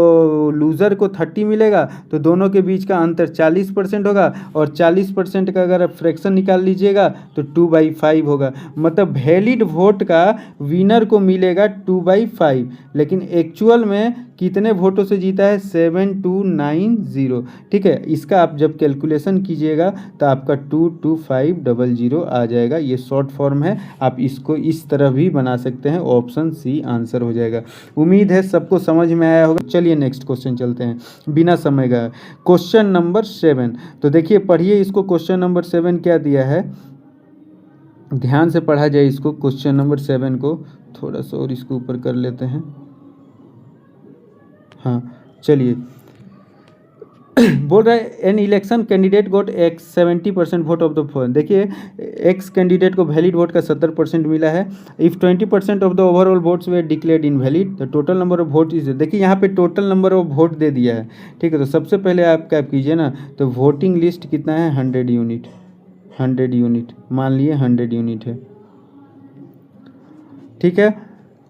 लूज़र को 30 मिलेगा, तो दोनों के बीच का अंतर 40% होगा, और 40% का अगर आप फ्रैक्शन निकाल लीजिएगा तो 2/5 होगा, मतलब वैलिड वोट का विनर को मिलेगा 2/5। लेकिन एक्चुअल में कितने वोटों से जीता है, 7290। ठीक है, इसका आप जब कैलकुलेशन कीजिएगा तो आपका 22500 आ जाएगा। ये शॉर्ट फॉर्म है, आप इसको इस तरह भी बना सकते हैं, ऑप्शन सी आंसर हो जाएगा। उम्मीद है सबको समझ में आया होगा। चलिए नेक्स्ट क्वेश्चन चलते हैं बिना समय गए। क्वेश्चन नंबर 7, तो देखिए पढ़िए इसको। क्वेश्चन नंबर 7 क्या दिया है, ध्यान से पढ़ा जाए इसको। क्वेश्चन नंबर 7 को थोड़ा सा और इसको ऊपर कर लेते हैं। हाँ चलिए बोल रहा है an election candidate got X 70% vote of the following. देखिए एक्स कैंडिडेट को वैलिड वोट का 70% मिला है। If 20% of the overall votes were declared invalid, the total number of vote is, देखिए यहाँ पे टोटल नंबर ऑफ वोट दे दिया है। ठीक है, तो सबसे पहले आप क्या कीजिए ना, तो वोटिंग लिस्ट कितना है, 100 यूनिट। 100 यूनिट मान लिए 100 यूनिट है। ठीक है,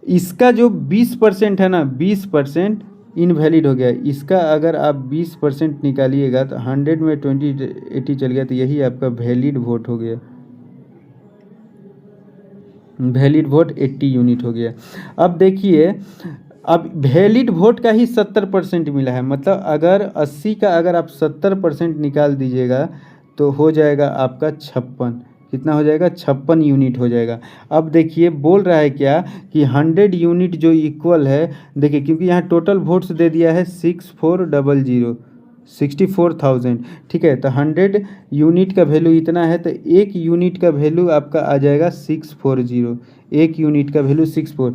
इसका जो 20% है ना, 20% इनवैलिड हो गया। इसका अगर आप 20% निकालिएगा तो 100 में 20 80 चल गया, तो यही आपका वैलिड वोट हो गया। वैलिड वोट 80 यूनिट हो गया। अब देखिए, अब वैलिड वोट का ही 70% मिला है, मतलब अगर 80 का अगर आप 70% निकाल दीजिएगा तो हो जाएगा आपका 56। कितना हो जाएगा, 56 यूनिट हो जाएगा। अब देखिए बोल रहा है क्या कि 100 यूनिट जो इक्वल है, देखिए क्योंकि यहाँ टोटल वोट्स दे दिया है 6400, 64,000। ठीक है, तो 100 यूनिट का वैल्यू इतना है, तो 1 यूनिट का वैल्यू आपका आ जाएगा 640। 1 यूनिट का वैल्यू 64।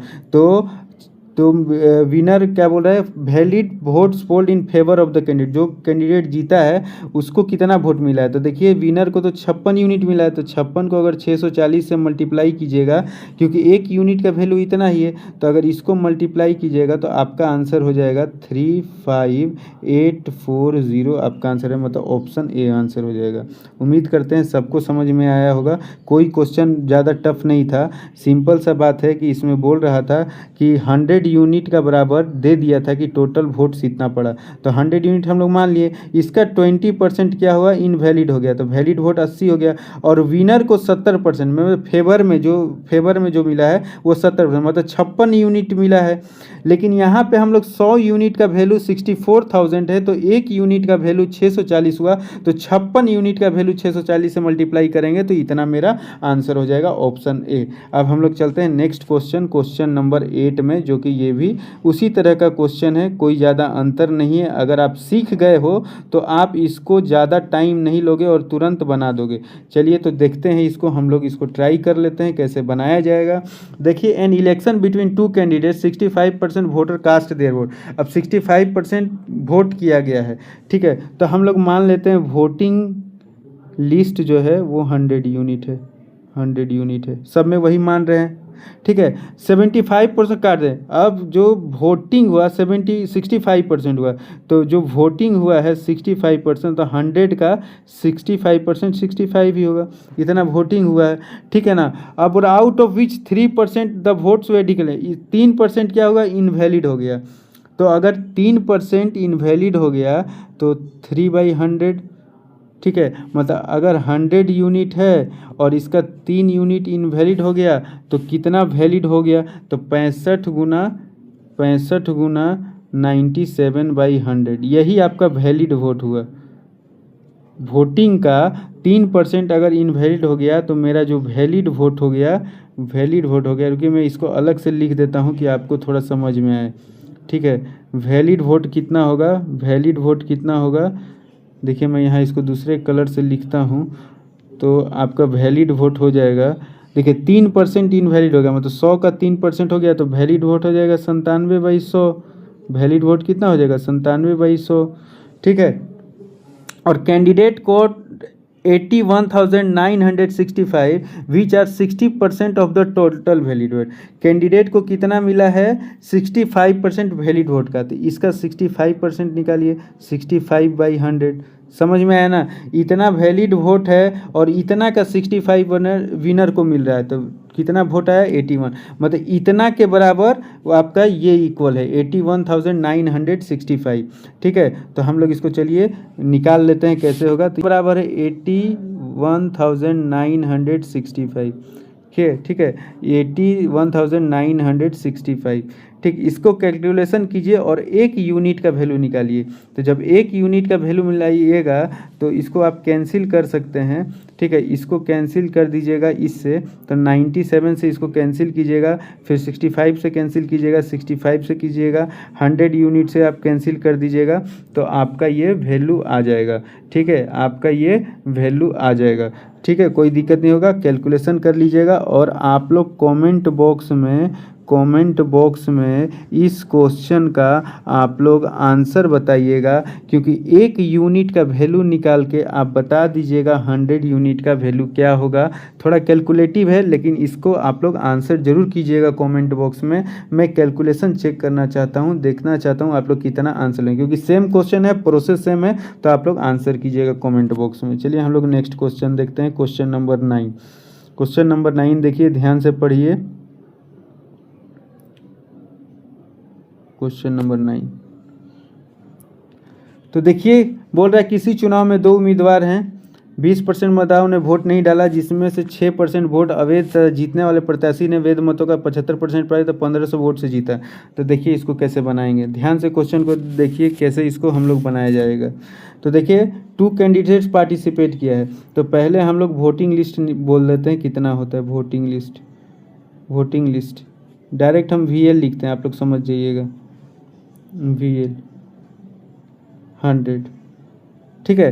तो विनर क्या बोल रहा है, valid votes polled in favour of the candidate, जो कैंडिडेट जीता है उसको कितना वोट मिला है। तो देखिए विनर को तो 56 यूनिट मिला है, तो 56 को अगर 640 से मल्टीप्लाई कीजिएगा, क्योंकि 1 यूनिट का वैल्यू इतना ही है, तो अगर इसको मल्टीप्लाई कीजिएगा तो आपका आंसर हो जाएगा 35840। आपका आंसर है, मतलब ऑप्शन ए आंसर हो जाएगा। उम्मीद करते हैं सबको समझ में आया होगा। कोई क्वेश्चन ज़्यादा टफ नहीं था, सिंपल सा बात है कि इसमें बोल रहा था कि 100 यूनिट का बराबर दे दिया था कि टोटल वोट्स इतना पड़ा, तो 100 यूनिट हम लोग मान लिए। इसका 20% क्या हुआ, इनवैलिड हो गया, तो वैलिड वोट 80 हो गया। और विनर को 70% में फेवर में जो मिला है वो 70%, मतलब 56 यूनिट मिला है। लेकिन यहाँ पे हम लोग 100 यूनिट का वैल्यू 64,000 है, तो 1 यूनिट का वैल्यू 640 हुआ, तो 56 यूनिट का वैल्यू 640 से मल्टीप्लाई करेंगे तो इतना मेरा आंसर हो जाएगा, ऑप्शन ए। अब हम लोग चलते हैं नेक्स्ट क्वेश्चन, क्वेश्चन नंबर 8 में, जो कि ये भी उसी तरह का क्वेश्चन है, कोई ज़्यादा अंतर नहीं है। अगर आप सीख गए हो तो आप इसको ज़्यादा टाइम नहीं लोगे और तुरंत बना दोगे। चलिए तो देखते हैं इसको, हम लोग इसको ट्राई कर लेते हैं कैसे बनाया जाएगा। देखिए an election between 2 candidate 65% voter cast their vote. अब 65% वोट किया गया है, ठीक है, तो हम लोग मान लेते हैं वोटिंग लिस्ट जो है वो 100 यूनिट है। 100 यूनिट है, सब में वही मान रहे हैं। ठीक है। 75% काट दें, अब जो वोटिंग हुआ 65% हुआ, तो जो वोटिंग हुआ है 65%, तो 100 का 65% 65 ही होगा, इतना वोटिंग हुआ है, ठीक है ना। अब out of which 3% the votes way declare, 3% क्या होगा, इनवैलिड हो गया। तो अगर 3% इनवैलिड हो गया तो 3/100, ठीक है। मतलब अगर 100 यूनिट है और इसका 3 यूनिट इनवैलिड हो गया तो कितना वैलिड हो गया, तो 65 गुना 97/100, यही आपका वैलिड वोट हुआ। वोटिंग का 3% अगर इनवैलिड हो गया तो मेरा जो वैलिड वोट हो गया, रुकिए मैं इसको अलग से लिख देता हूँ कि आपको थोड़ा समझ में आए, ठीक है। वैलिड वोट कितना होगा, देखिए मैं यहाँ इसको दूसरे कलर से लिखता हूँ तो आपका वैलिड वोट हो जाएगा। देखिए 3% इनवैलिड हो गया, मतलब 100 का 3% हो गया तो वैलिड वोट हो जाएगा 97/100। वैलिड वोट कितना हो जाएगा, 97/100, ठीक है। और कैंडिडेट को 81,965 which are 60% of the total valid vote. Candidate को कितना मिला है, 65% वैलिड वोट का, तो इसका 65% निकालिए, 65/100। समझ में आया ना, इतना वैलिड वोट है और इतना का 65 विनर को मिल रहा है, तो कितना वोट आया, 81, मतलब इतना के बराबर वो आपका ये इक्वल है 81,965, ठीक है। तो हम लोग इसको चलिए निकाल लेते हैं कैसे होगा, तो बराबर है 81,965, ठीक है 81,965, ठीक। इसको कैलकुलेशन कीजिए और 1 यूनिट का वैल्यू निकालिए। तो जब 1 यूनिट का वैल्यू मिलाइएगा तो इसको आप कैंसिल कर सकते हैं, ठीक है। इसको कैंसिल कर दीजिएगा इससे, तो 97 से इसको कैंसिल कीजिएगा, फिर 65 से कैंसिल कीजिएगा, 65 से कीजिएगा, 100 यूनिट से आप कैंसिल कर दीजिएगा, तो आपका ये वैल्यू आ जाएगा, ठीक है। आपका ये वैल्यू आ जाएगा, ठीक है, कोई दिक्कत नहीं होगा, कैलकुलेशन कर लीजिएगा। और आप लोग कमेंट बॉक्स में इस क्वेश्चन का आप लोग आंसर बताइएगा, क्योंकि 1 यूनिट का वैल्यू निकाल के आप बता दीजिएगा 100 यूनिट का वैल्यू क्या होगा। थोड़ा कैलकुलेटिव है, लेकिन इसको आप लोग आंसर जरूर कीजिएगा कमेंट बॉक्स में। मैं कैलकुलेशन चेक करना चाहता हूँ, देखना चाहता हूँ आप लोग कितना आंसर लेंगे, क्योंकि सेम क्वेश्चन है, प्रोसेस सेम है, तो आप लोग आंसर कीजिएगा कमेंट बॉक्स में। चलिए हम लोग नेक्स्ट क्वेश्चन देखते हैं, क्वेश्चन नंबर 9। क्वेश्चन नंबर 9 देखिए, ध्यान से पढ़िए। क्वेश्चन नंबर 9, तो देखिए बोल रहा है किसी चुनाव में 2 उम्मीदवार हैं, 20% मतदाताओं ने वोट नहीं डाला, जिसमें से 6% वोट अवैध, जीतने वाले प्रत्याशी ने वैध मतों का 75% पाया, तो 1500 वोट से जीता। तो देखिए इसको कैसे बनाएंगे, ध्यान से क्वेश्चन को देखिए कैसे इसको हम लोग बनाया जाएगा। तो देखिए 2 कैंडिडेट्स पार्टिसिपेट किया है, तो पहले हम लोग वोटिंग लिस्ट बोल देते हैं, कितना होता है वोटिंग लिस्ट, डायरेक्ट हम VL लिखते हैं, आप लोग समझ जाइएगा, VL 100, ठीक है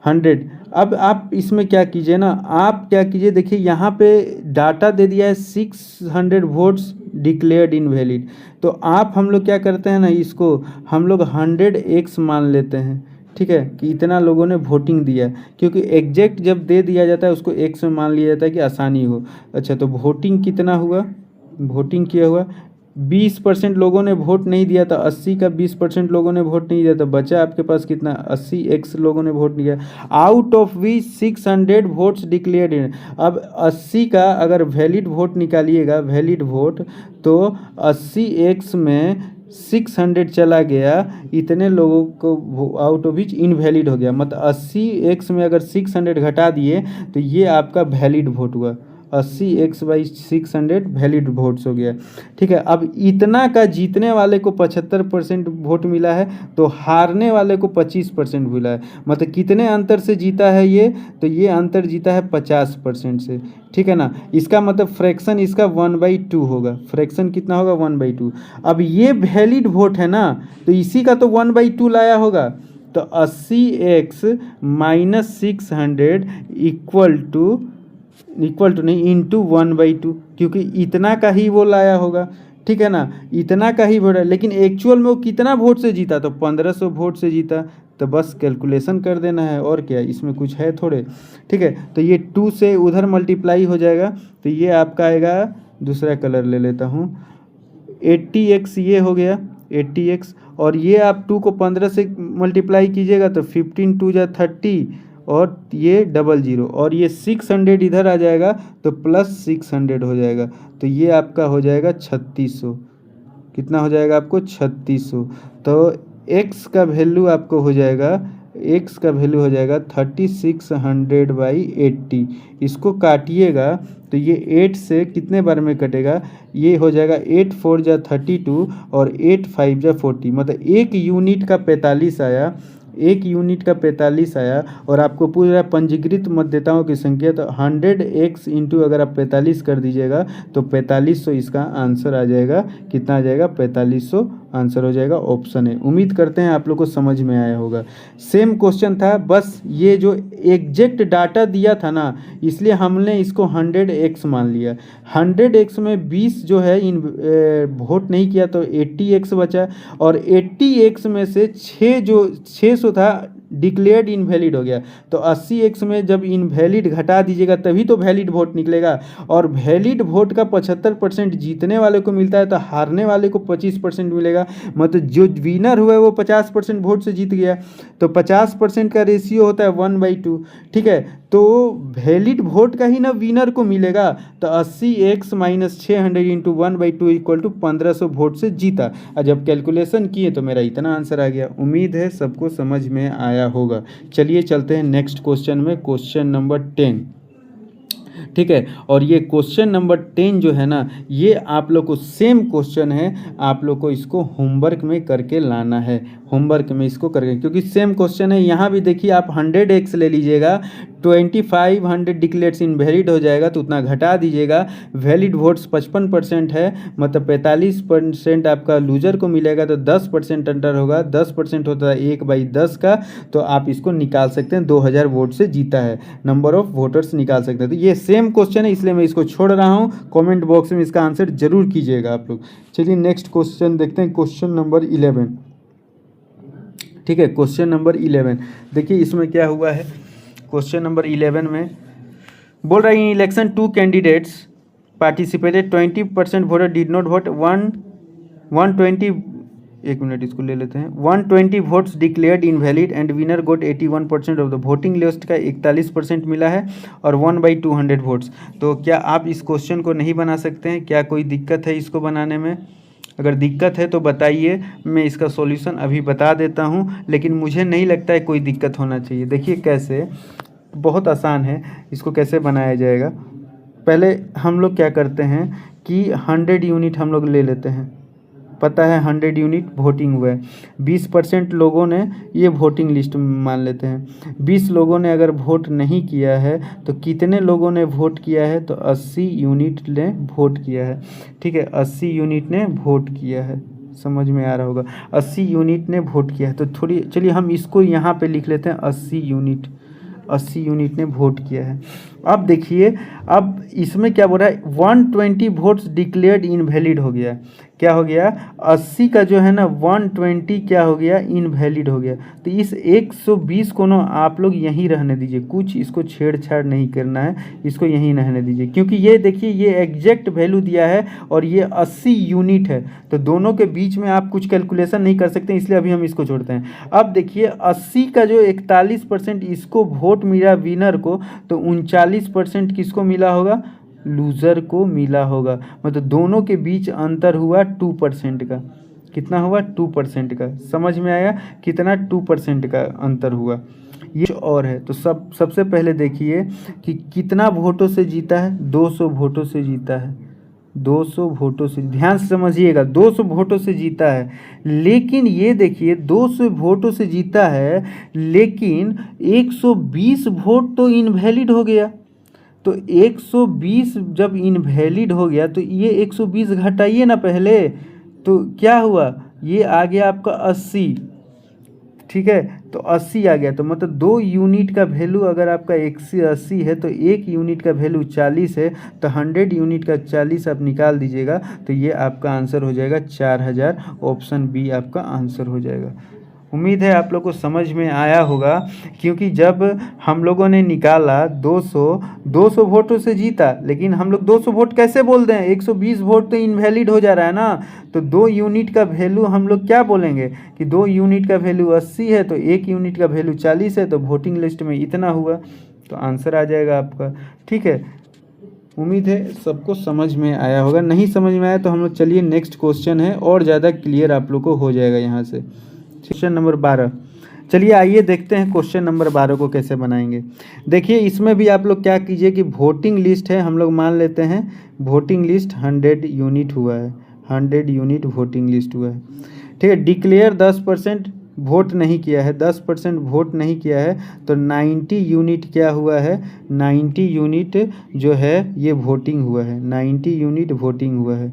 100। अब आप इसमें क्या कीजिए ना, आप क्या कीजिए, देखिए यहाँ पे डाटा दे दिया है 600 वोट्स डिक्लेयर्ड इनवैलिड, तो आप हम लोग क्या करते हैं ना, इसको हम लोग 100x मान लेते हैं, ठीक है, कि इतना लोगों ने वोटिंग दिया, क्योंकि एग्जैक्ट जब दे दिया जाता है उसको x में मान लिया जाता है कि आसानी हो। अच्छा, तो वोटिंग कितना हुआ, वोटिंग किया हुआ 20% लोगों ने वोट नहीं दिया था, 80 का 20% लोगों ने वोट नहीं दिया था, बचा आपके पास कितना, 80x लोगों ने वोट दिया, out of which 600 votes declared. अब 80 का अगर वैलिड वोट निकालिएगा, वैलिड वोट, तो 80x में 600 चला गया, इतने लोगों को आउट ऑफ विच इनवैलिड हो गया, मतलब 80x में अगर 600 घटा दिए तो ये आपका वैलिड वोट हुआ, 80x/600 वैलिड वोट्स हो गया, ठीक है। अब इतना का जीतने वाले को 75% वोट मिला है, तो हारने वाले को 25% मिला है, मतलब कितने अंतर से जीता है ये, तो ये अंतर जीता है 50% से, ठीक है ना। इसका मतलब फ्रैक्शन इसका 1/2 होगा, फ्रैक्शन कितना होगा 1/2। अब ये वैलिड वोट है ना, तो इसी का तो 1/2 लाया होगा, तो 80x - 600 इक्वल टू नहीं इंटू 1/2, क्योंकि इतना का ही वो लाया होगा, ठीक है ना, इतना का ही वोट है, लेकिन एक्चुअल में वो कितना वोट से जीता, तो 1500 वोट से जीता। तो बस कैलकुलेशन कर देना है, और क्या, इसमें कुछ है थोड़े, ठीक है। तो ये 2 से उधर मल्टीप्लाई हो जाएगा, तो ये आपका आएगा दूसरा कलर ले लेता हूँ। 80x ये हो गया 80x, और ये आप 2 को 15 से मल्टीप्लाई कीजिएगा तो 15 2 जा 30, और ये 00, और ये 600 इधर आ जाएगा तो प्लस 600 हो जाएगा, तो ये आपका हो जाएगा 3600। कितना हो जाएगा आपको? 3600। तो x का वैल्यू आपको हो जाएगा, x का वैल्यू हो जाएगा 3600/80। इसको काटिएगा तो ये 8 से कितने बार में कटेगा? ये हो जाएगा 8 4 जा 32 और 8 5 जा 40, मतलब 1 यूनिट का 45 आया, 1 यूनिट का 45 आया। और आपको पूरा पंजीकृत मतदाताओं की संख्या, तो 100x इंटू अगर आप 45 कर दीजिएगा तो 4500 इसका आंसर आ जाएगा। कितना आ जाएगा? 4500 आंसर हो जाएगा, ऑप्शन है। उम्मीद करते हैं आप लोग को समझ में आया होगा। सेम क्वेश्चन था, बस ये जो एग्जैक्ट डाटा दिया था ना, इसलिए हमने इसको 100x मान लिया। 100x में 20 जो है इन वोट नहीं किया तो 80x बचा, और 80x में से 600 था डिक्लेयर्ड इनवैलिड हो गया। तो 80x में जब इनवैलिड घटा दीजिएगा तभी तो वैलिड वोट निकलेगा, और वैलिड वोट का 75% जीतने वाले को मिलता है, तो हारने वाले को 25% मिलेगा। मतलब जो विनर हुआ है वो 50% वोट से जीत गया, तो 50% का रेशियो होता है 1/2। ठीक है, तो वैलिड वोट का ही ना विनर को मिलेगा, तो 80x - 600 into 1/2 equal to 1500 vote से जीता। और जब कैलकुलेशन किए तो मेरा इतना आंसर आ गया। उम्मीद है सबको समझ में आया होगा। चलिए चलते हैं नेक्स्ट क्वेश्चन में, क्वेश्चन नंबर 10। ठीक है, और ये क्वेश्चन नंबर 10 जो है ना, ये आप लोग को सेम क्वेश्चन है, आप लोग को इसको होमवर्क में करके लाना है। होमवर्क में इसको करके, क्योंकि सेम क्वेश्चन है। यहाँ भी देखिए आप 100x ले लीजिएगा, 2500 डिक्लेयर्स इनवैलिड हो जाएगा तो उतना घटा दीजिएगा। वैलिड वोट्स 55% है, मतलब 45% आपका लूजर को मिलेगा, तो 10% अंतर होगा। 10% होता है 1/10 का, तो आप इसको निकाल सकते हैं। 2000 वोट से जीता है, नंबर ऑफ वोटर्स निकाल सकते हैं। तो ये सेम क्वेश्चन है, इसलिए मैं इसको छोड़ रहा हूँ। कमेंट बॉक्स में इसका आंसर जरूर कीजिएगा आप लोग। चलिए नेक्स्ट क्वेश्चन देखते हैं, क्वेश्चन नंबर 11। ठीक है, क्वेश्चन नंबर 11 देखिए इसमें क्या हुआ है। क्वेश्चन नंबर 11 में बोल रहा है, in election 2 candidates participated, 20% voter did not vote, 120, एक मिनट इसको ले लेते हैं, 120 votes declared invalid and winner got 81% of the voting list का 41% मिला है, और 1/200 वोट्स। तो क्या आप इस क्वेश्चन को नहीं बना सकते हैं? क्या कोई दिक्कत है इसको बनाने में? अगर दिक्कत है तो बताइए, मैं इसका सॉल्यूशन अभी बता देता हूं, लेकिन मुझे नहीं लगता है कोई दिक्कत होना चाहिए। देखिए कैसे, बहुत आसान है, इसको कैसे बनाया जाएगा। पहले हम लोग क्या करते हैं कि 100 यूनिट हम लोग ले लेते हैं। पता है 100 यूनिट वोटिंग हुआ है, 20% लोगों ने ये वोटिंग लिस्ट मान लेते हैं। 20 लोगों ने अगर वोट नहीं किया है तो कितने लोगों ने वोट किया है? तो 80 यूनिट ने वोट किया है। ठीक है, 80 यूनिट ने वोट किया है, समझ में आ रहा होगा। 80 यूनिट ने वोट किया है, तो थोड़ी चलिए हम इसको यहाँ पे लिख लेते हैं, 80 यूनिट ने वोट किया है। अब देखिए, अब इसमें क्या बोल रहा है, 120 वोट्स डिक्लेयर्ड इनवैलिड हो गया। क्या हो गया? 80 का जो है ना 120 क्या हो गया? इनवैलिड हो गया। तो इस 120 को ना आप लोग यहीं रहने दीजिए, कुछ इसको छेड़छाड़ नहीं करना है, इसको यहीं रहने दीजिए, क्योंकि ये देखिए ये एग्जैक्ट वैल्यू दिया है और ये 80 यूनिट है, तो दोनों के बीच में आप कुछ कैलकुलेशन नहीं कर सकते, इसलिए अभी हम इसको छोड़ते हैं। अब देखिए 80 का जो 41% इसको वोट मिला विनर को, तो 39% किसको मिला होगा? लूज़र को मिला होगा। मतलब दोनों के बीच अंतर हुआ 2% का। कितना हुआ? 2% का। समझ में आया कितना? 2% का अंतर हुआ। ये और है, तो सबसे पहले देखिए कि कितना वोटों से जीता है? 200 वोटों से जीता है। 200 वोटों से, ध्यान से समझिएगा, 200 वोटों से जीता है। लेकिन ये देखिए 200 वोटों से जीता है, लेकिन 120 वोट तो इनवैलिड हो गया। तो 120 जब इनवैलिड हो गया तो ये 120 घटाइए ना पहले, तो क्या हुआ? ये आ गया आपका 80। ठीक है, तो 80 आ गया, तो मतलब 2 यूनिट का वैल्यू अगर आपका 180 है तो 1 यूनिट का वैल्यू 40 है, तो 100 यूनिट का 40 आप निकाल दीजिएगा, तो ये आपका आंसर हो जाएगा 4000। ऑप्शन बी आपका आंसर हो जाएगा। उम्मीद है आप लोग को समझ में आया होगा, क्योंकि जब हम लोगों ने निकाला 200 वोटों से जीता, लेकिन हम लोग 200 वोट कैसे बोल दें, 120 वोट तो इनवैलिड हो जा रहा है ना। तो 2 यूनिट का वैल्यू हम लोग क्या बोलेंगे कि 2 यूनिट का वैल्यू 80 है, तो 1 यूनिट का वैल्यू 40 है, तो वोटिंग लिस्ट में इतना हुआ, तो आंसर आ जाएगा आपका। ठीक है, उम्मीद है सबको समझ में आया होगा। नहीं समझ में आया तो हम लोग चलिए नेक्स्ट क्वेश्चन है, और ज़्यादा क्लियर आप लोग को हो जाएगा यहाँ से। क्वेश्चन नंबर 12, चलिए आइए देखते हैं क्वेश्चन नंबर 12 को कैसे बनाएंगे। देखिए इसमें भी आप लोग क्या कीजिए कि वोटिंग लिस्ट है, हम लोग मान लेते हैं वोटिंग लिस्ट 100 यूनिट हुआ है, 100 यूनिट वोटिंग लिस्ट हुआ है। ठीक है, डिक्लेयर 10% वोट नहीं किया है, 10% वोट नहीं किया है, तो 90 यूनिट क्या हुआ है, 90 यूनिट जो है ये वोटिंग हुआ है, 90 यूनिट वोटिंग हुआ है,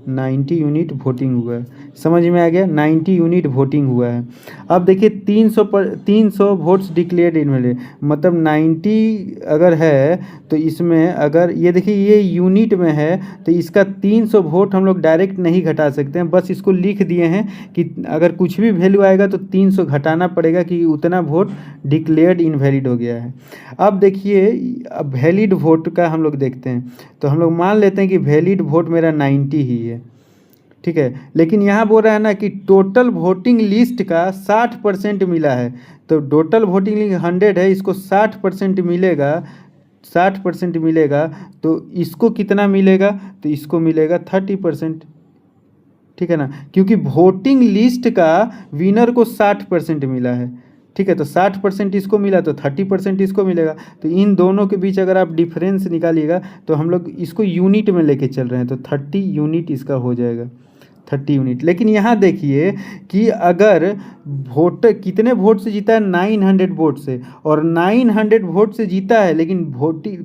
90 यूनिट वोटिंग हुआ है। समझ में आ गया, 90 यूनिट वोटिंग हुआ है। अब देखिए 300 वोट्स डिक्लेयर्ड इनवैलिड, मतलब 90 अगर है तो इसमें अगर ये देखिए ये यूनिट में है, तो इसका 300 वोट हम लोग डायरेक्ट नहीं घटा सकते हैं, बस इसको लिख दिए हैं कि अगर कुछ भी वैल्यू आएगा तो 300 घटाना पड़ेगा कि उतना वोट डिक्लेयर्ड इनवैलिड हो गया है। अब देखिए अब वैलिड वोट का हम लोग देखते हैं, तो हम लोग मान लेते हैं कि वैलिड वोट मेरा 90 ही है। ठीक है, लेकिन यहाँ बोल रहा है ना कि टोटल वोटिंग लिस्ट का 60% मिला है, तो टोटल वोटिंग लिस्ट 100 है, इसको 60% मिलेगा, 60% मिलेगा, तो इसको कितना मिलेगा, तो इसको मिलेगा 30%। ठीक है ना, क्योंकि वोटिंग लिस्ट का विनर को 60% मिला है। ठीक है, तो 60% इसको मिला तो 30% इसको मिलेगा, तो इन दोनों के बीच अगर आप डिफरेंस निकालिएगा तो हम लोग इसको यूनिट में लेके चल रहे हैं, तो 30 यूनिट इसका हो जाएगा, 30 यूनिट। लेकिन यहाँ देखिए कि अगर वोट कितने वोट से जीता है, 900 वोट से, और 900 वोट से जीता है, लेकिन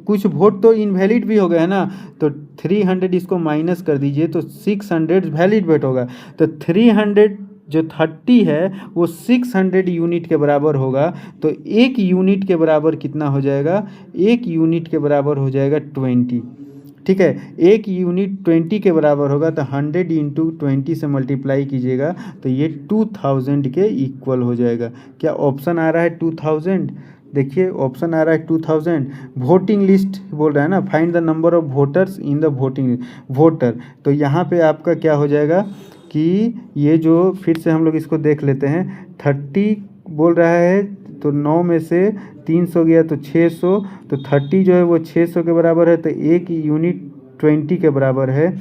कुछ वोट तो इनवैलिड भी हो गए हैं ना, तो 300 इसको माइनस कर दीजिए तो 600 वैलिड वोट होगा, तो 300 जो 30 है वो 600 यूनिट के बराबर होगा, तो एक यूनिट के बराबर कितना हो जाएगा, एक यूनिट के बराबर हो जाएगा 20। ठीक है, एक यूनिट 20 के बराबर होगा, तो 100 इंटू 20 से मल्टीप्लाई कीजिएगा तो ये 2000 के इक्वल हो जाएगा। क्या ऑप्शन आ रहा है 2000? देखिए ऑप्शन आ रहा है 2000। वोटिंग लिस्ट बोल रहा है ना, find the number of voters in the voting voter, तो यहाँ पे आपका क्या हो जाएगा कि ये जो फिर से हम लोग इसको देख लेते हैं, 30 बोल रहा है, तो 9 में से 300 गया तो 600, तो 30 जो है वो 600 के बराबर है, तो एक यूनिट 20 के बराबर है,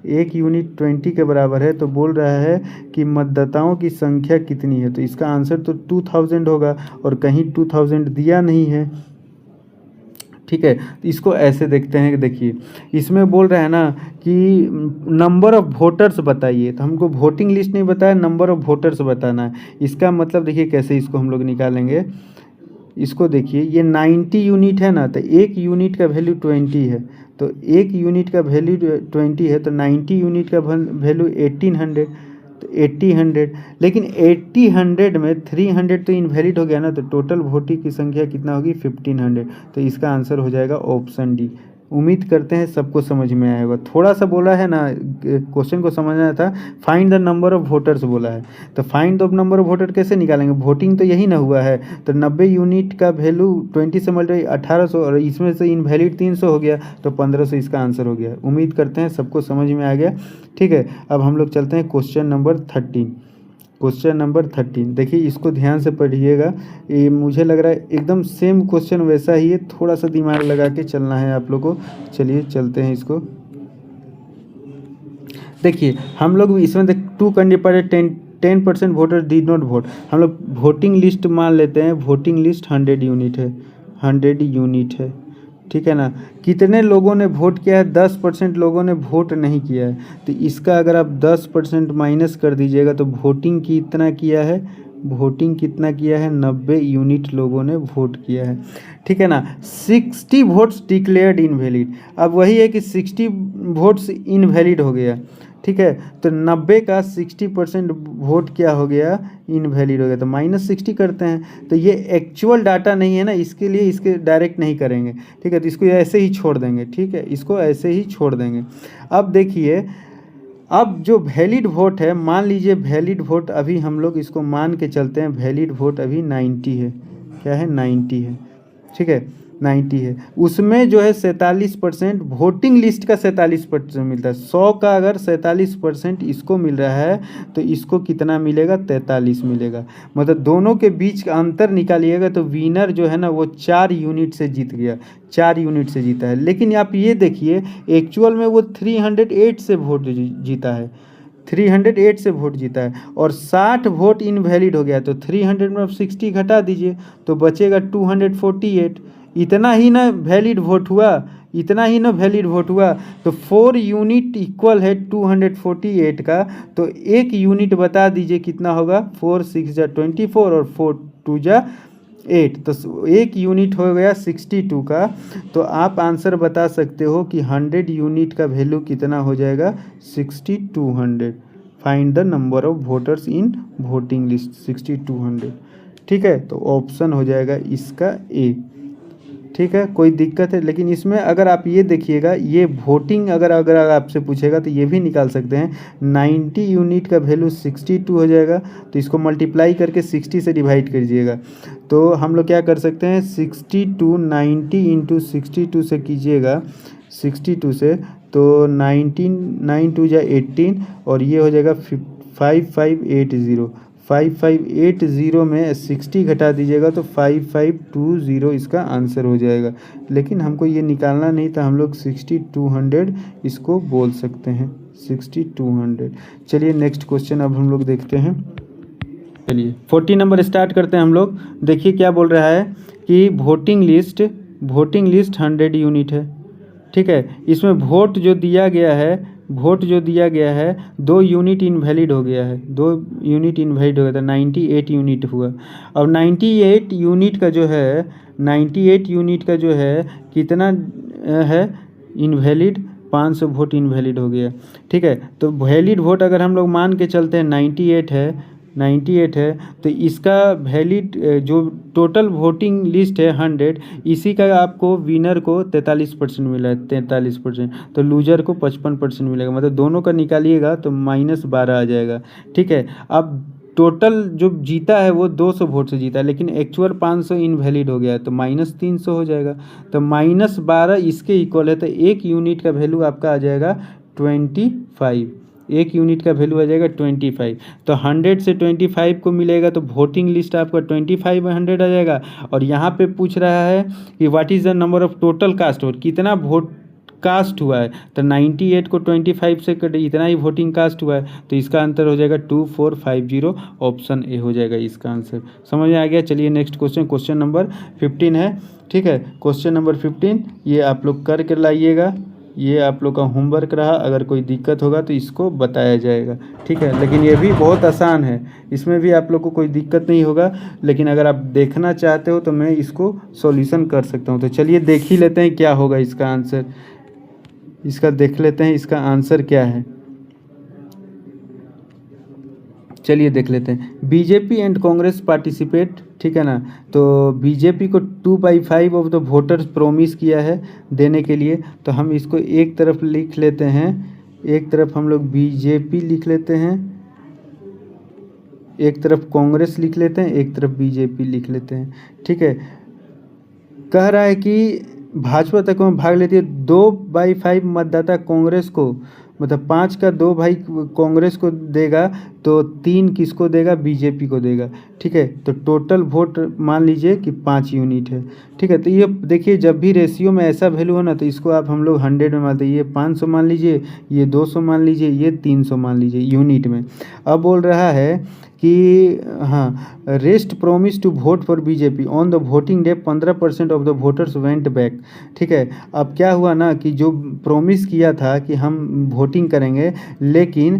एक यूनिट 20 के बराबर है, तो बोल रहा है कि मतदाताओं की संख्या कितनी है, तो इसका आंसर तो 2000 होगा, और कहीं 2000 दिया नहीं है। ठीक है, तो इसको ऐसे देखते हैं कि देखिए इसमें बोल रहा है ना कि नंबर ऑफ वोटर्स बताइए, तो हमको वोटिंग लिस्ट नहीं बताया, नंबर ऑफ वोटर्स बताना है। इसका मतलब देखिए कैसे इसको हम लोग निकालेंगे, इसको देखिए ये 90 यूनिट है ना, तो एक यूनिट का वैल्यू 20 है, तो एक यूनिट का वैल्यू 20 है, तो 90 यूनिट का वैल्यू 1800, तो 80 लेकिन 80 में 300 तो इनवैलिड हो गया ना, तो टोटल वोटिंग की संख्या कितना होगी 1500, तो इसका आंसर हो जाएगा ऑप्शन डी। उम्मीद करते हैं सबको समझ में आया होगा। थोड़ा सा बोला है ना, क्वेश्चन को समझना था, find the number of voters बोला है, तो find the number of voter कैसे निकालेंगे, वोटिंग तो यही ना हुआ है, तो 90 यूनिट का वैल्यू 20 से मल्टीप्लाई 1800, और इसमें से इनवैलिड 300 हो गया, तो 1500 इसका आंसर हो गया। उम्मीद करते हैं सबको समझ में आ गया। ठीक है, अब हम लोग चलते हैं क्वेश्चन नंबर 13। क्वेश्चन नंबर 13 देखिए, इसको ध्यान से पढ़िएगा, ये मुझे लग रहा है एकदम सेम क्वेश्चन वैसा ही है, थोड़ा सा दिमाग लगा के चलना है आप लोगों को। चलिए चलते हैं इसको। देखिए हम लोग इसमें 2 candidate 10% voter did not vote, हम लोग वोटिंग लिस्ट मान लेते हैं, वोटिंग लिस्ट 100 यूनिट है, 100 यूनिट है। ठीक है ना, कितने लोगों ने वोट किया है, 10% लोगों ने वोट नहीं किया है, तो इसका अगर आप 10% माइनस कर दीजिएगा तो वोटिंग कितना किया है, वोटिंग कितना किया है, 90 यूनिट लोगों ने वोट किया है। ठीक है ना, 60 वोट्स डिक्लेयर्ड इनवैलिड, अब वही है कि 60 वोट्स इनवैलिड हो गया। ठीक है, तो 90 का 60% वोट क्या हो गया, इनवैलिड हो गया, तो -60 करते हैं, तो ये एक्चुअल डाटा नहीं है ना, इसके लिए इसके डायरेक्ट नहीं करेंगे। ठीक है, तो इसको ऐसे ही छोड़ देंगे। ठीक है, इसको ऐसे ही छोड़ देंगे। अब देखिए अब जो वैलिड वोट है, मान लीजिए वैलिड वोट अभी हम लोग इसको मान के चलते हैं, वैलिड वोट अभी 90 है। क्या है? 90 है। ठीक है, 90 है। उसमें जो है 47% वोटिंग लिस्ट का 47% मिलता है। 100 का अगर 47% इसको मिल रहा है तो इसको कितना मिलेगा? 43 मिलेगा। मतलब दोनों के बीच का अंतर निकालिएगा तो विनर जो है ना वो 4 यूनिट से जीत गया, 4 यूनिट से जीता है। लेकिन आप ये देखिए एक्चुअल में वो 308 से वोट जीता है, 308 से वोट जीता है और 60 वोट इनवैलिड हो गया। तो 300 में आप 60 घटा दीजिए तो बचेगा 248। इतना ही ना वैलिड वोट हुआ, इतना ही ना वैलिड वोट हुआ। तो 4 यूनिट इक्वल है 248 का। तो 1 यूनिट बता दीजिए कितना होगा? 4 6 जा 24 और 4 2 जा 8। तो 1 यूनिट हो गया 62 का। तो आप आंसर बता सकते हो कि 100 यूनिट का वैल्यू कितना हो जाएगा? 6200। Find the number of voters in voting list 6200। ठीक है, तो ऑप्शन हो जाएगा इसका ए। ठीक है, कोई दिक्कत है? लेकिन इसमें अगर आप ये देखिएगा, ये वोटिंग अगर आपसे पूछेगा तो ये भी निकाल सकते हैं। 90 यूनिट का वैल्यू 62 हो जाएगा, तो इसको मल्टीप्लाई करके 60 से डिवाइड कीजिएगा। तो हम लोग क्या कर सकते हैं? 62 90 इंटू 62 से कीजिएगा, 62 से तो 19 9 2 जा 18 और ये हो जाएगा 5580। 5580 में 60 घटा दीजिएगा तो 5520 इसका आंसर हो जाएगा। लेकिन हमको ये निकालना नहीं था, हम लोग 6200 इसको बोल सकते हैं, 6200। चलिए नेक्स्ट क्वेश्चन अब हम लोग देखते हैं। चलिए 40 नंबर स्टार्ट करते हैं हम लोग। देखिए क्या बोल रहा है कि वोटिंग लिस्ट 100 यूनिट है। ठीक है, इसमें वोट जो दिया गया है 2 यूनिट इनवैलिड हो गया है, 2 यूनिट इनवैलिड हो गया था, 98 यूनिट हुआ। अब 98 यूनिट का जो है 98 यूनिट का जो है कितना है इनवैलिड? 500 वोट इनवैलिड हो गया। ठीक है, तो वैलिड वोट अगर हम लोग मान के चलते हैं 98 है तो इसका वैलिड जो टोटल वोटिंग लिस्ट है 100, इसी का आपको विनर को 43% मिला है, 43%। तो लूजर को 55% मिलेगा। मतलब दोनों का निकालिएगा तो -12 आ जाएगा। ठीक है, अब टोटल जो जीता है वो 200 वोट से जीता है, लेकिन एक्चुअल 500 इनवैलिड हो गया है तो -300 हो जाएगा। तो -12 इसके इक्वल है। तो 1 यूनिट का वैल्यू आपका आ जाएगा 25। 1 यूनिट का वैल्यू आ जाएगा 25। तो 100 से 25 को मिलेगा तो वोटिंग लिस्ट आपका 25/100 आ जाएगा। और यहाँ पे पूछ रहा है कि what is the number of total cast vote, कितना वोट कास्ट हुआ है। तो 98 को 25 से कट, इतना ही वोटिंग कास्ट हुआ है। तो इसका आंसर हो जाएगा 2450। ऑप्शन ए हो जाएगा इसका आंसर। समझ में आ गया? चलिए नेक्स्ट क्वेश्चन, क्वेश्चन नंबर 15 है। ठीक है, क्वेश्चन नंबर 15 ये आप लोग करके लाइएगा, ये आप लोग का होमवर्क रहा। अगर कोई दिक्कत होगा तो इसको बताया जाएगा। ठीक है, लेकिन ये भी बहुत आसान है, इसमें भी आप लोग को कोई दिक्कत नहीं होगा। लेकिन अगर आप देखना चाहते हो तो मैं इसको सॉल्यूशन कर सकता हूँ। तो चलिए देख ही लेते हैं क्या होगा इसका आंसर। इसका देख लेते हैं इसका आंसर क्या है। चलिए देख लेते हैं। BJP and Congress participate. ठीक है ना, तो बीजेपी को 2/5 ऑफ द वोटर्स प्रोमिस किया है देने के लिए। तो हम इसको एक तरफ लिख लेते हैं, एक तरफ हम लोग बीजेपी लिख लेते हैं, एक तरफ कांग्रेस लिख लेते हैं, एक तरफ बीजेपी लिख लेते हैं। ठीक है, कह रहा है कि भाजपा तक में भाग लेती है। 2/5 मतदाता कांग्रेस को, मतलब 5 का 2 भाई कांग्रेस को देगा तो 3 किसको देगा? बीजेपी को देगा। ठीक है, तो टोटल वोट मान लीजिए कि 5 यूनिट है। ठीक है, तो ये देखिए जब भी रेशियो में ऐसा वैल्यू हो ना तो इसको आप हम लोग 100 में मानते हैं। ये 500 मान लीजिए, ये 200 मान लीजिए, ये 300 मान लीजिए यूनिट में। अब बोल रहा है कि हाँ, rest promise to vote for BJP on the voting day 15% of the voters went back. ठीक है, अब क्या हुआ ना कि जो प्रोमिस किया था कि हम वोटिंग करेंगे, लेकिन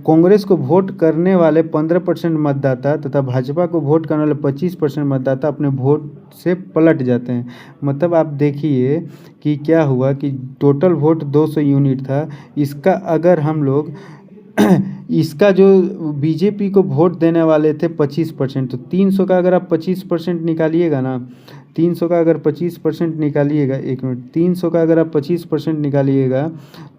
कांग्रेस को वोट करने वाले 15% मतदाता तथा भाजपा को वोट करने वाले 25% मतदाता अपने वोट से पलट जाते हैं। मतलब आप देखिए कि क्या हुआ कि टोटल वोट 200 यूनिट था। इसका अगर हम लोग इसका जो बीजेपी को वोट देने वाले थे 25%, तो 300 का अगर आप 25% निकालिएगा ना, 300 का अगर 25% निकालिएगा, 1 मिनट, 300 का अगर आप 25% निकालिएगा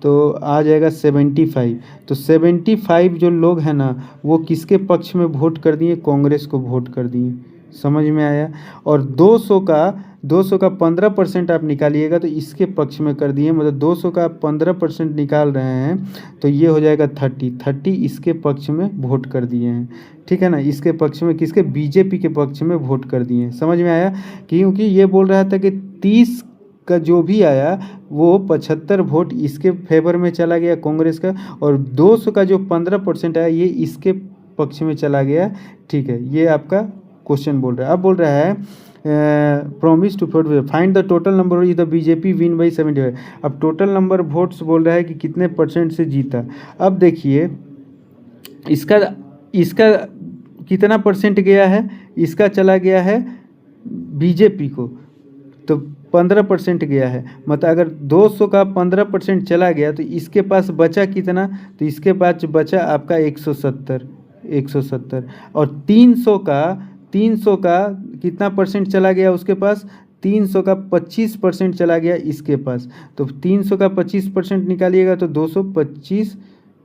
तो आ जाएगा 75। तो 75 जो लोग हैं ना वो किसके पक्ष में वोट कर दिए? कांग्रेस को वोट कर दिए। समझ में आया? और 200 का 15% आप निकालिएगा तो इसके पक्ष में कर दिए, मतलब 200 का आप 15% निकाल रहे हैं तो ये हो जाएगा 30 इसके पक्ष में वोट कर दिए हैं। ठीक है ना, इसके पक्ष में, किसके? बीजेपी के पक्ष में वोट कर दिए हैं। समझ में आया? क्योंकि ये बोल रहा था कि 30 का जो भी आया वो 75 वोट इसके फेवर में चला गया कांग्रेस का, और 200 का जो 15% आया ये इसके पक्ष में चला गया। ठीक है, ये आपका क्वेश्चन बोल रहा है। अब बोल रहा है promise to find the total number is the BJP win by 75। अब टोटल नंबर वोट्स बोल रहा है कि कितने % से जीता। अब देखिए इसका कितना % गया है? इसका चला गया है बीजेपी को, तो 15% गया है। मतलब अगर 200 का 15% चला गया तो इसके पास बचा कितना? तो इसके पास बचा आपका 170। और 300 का कितना % चला गया उसके पास? 300 का 25% चला गया इसके पास। तो 300 का 25% निकालिएगा तो 225।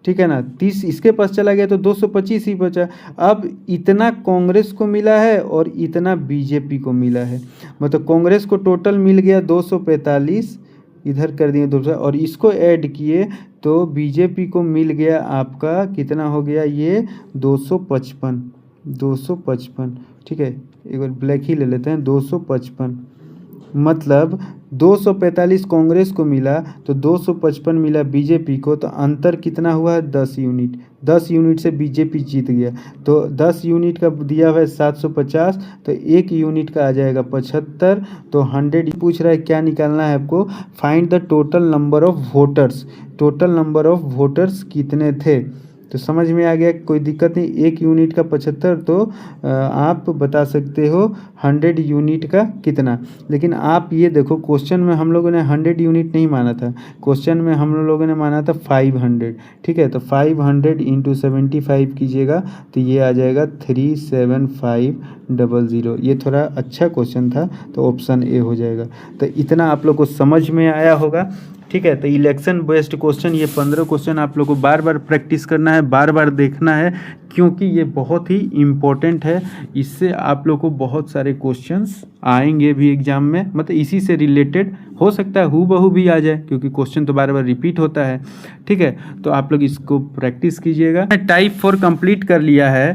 ठीक है ना, 30 इसके पास चला गया तो 225 ही बचा। अब इतना कांग्रेस को मिला है और इतना बीजेपी को मिला है, मतलब कांग्रेस को टोटल मिल गया 245, इधर कर दिए 200, और इसको ऐड किए तो बीजेपी को मिल गया आपका कितना हो गया? ये 255। ठीक है, एक बार ब्लैक ही ले लेते हैं, 255। मतलब 245 कांग्रेस को मिला तो 255 मिला बीजेपी को, तो अंतर कितना हुआ? 10 यूनिट। 10 यूनिट से बीजेपी जीत गया। तो 10 यूनिट का दिया हुआ है 750, तो 1 यूनिट का आ जाएगा 75। तो 100 पूछ रहा है क्या निकालना है आपको? Find the total number of voters. Total number of voters कितने थे? तो समझ में आ गया, कोई दिक्कत नहीं। 1 यूनिट का 75, तो आप बता सकते हो 100 यूनिट का कितना। लेकिन आप ये देखो क्वेश्चन में हम लोगों ने 100 यूनिट नहीं माना था, क्वेश्चन में हम लोगों ने माना था 500। ठीक है, तो 500 इंटू 75 कीजिएगा तो ये आ जाएगा 37500। ये थोड़ा अच्छा क्वेश्चन था तो ऑप्शन ए हो जाएगा। तो इतना आप लोग को समझ में आया होगा। ठीक है, तो इलेक्शन बेस्ड क्वेश्चन, ये 15 क्वेश्चन आप लोग को बार बार प्रैक्टिस करना है, बार बार देखना है, क्योंकि ये बहुत ही इम्पोर्टेंट है। इससे आप लोग को बहुत सारे क्वेश्चंस आएंगे भी एग्जाम में, मतलब इसी से रिलेटेड हो सकता है हूबहू भी आ जाए, क्योंकि क्वेश्चन तो बार बार रिपीट होता है। ठीक है, तो आप लोग इसको प्रैक्टिस कीजिएगा। टाइप 4 कंप्लीट कर लिया है,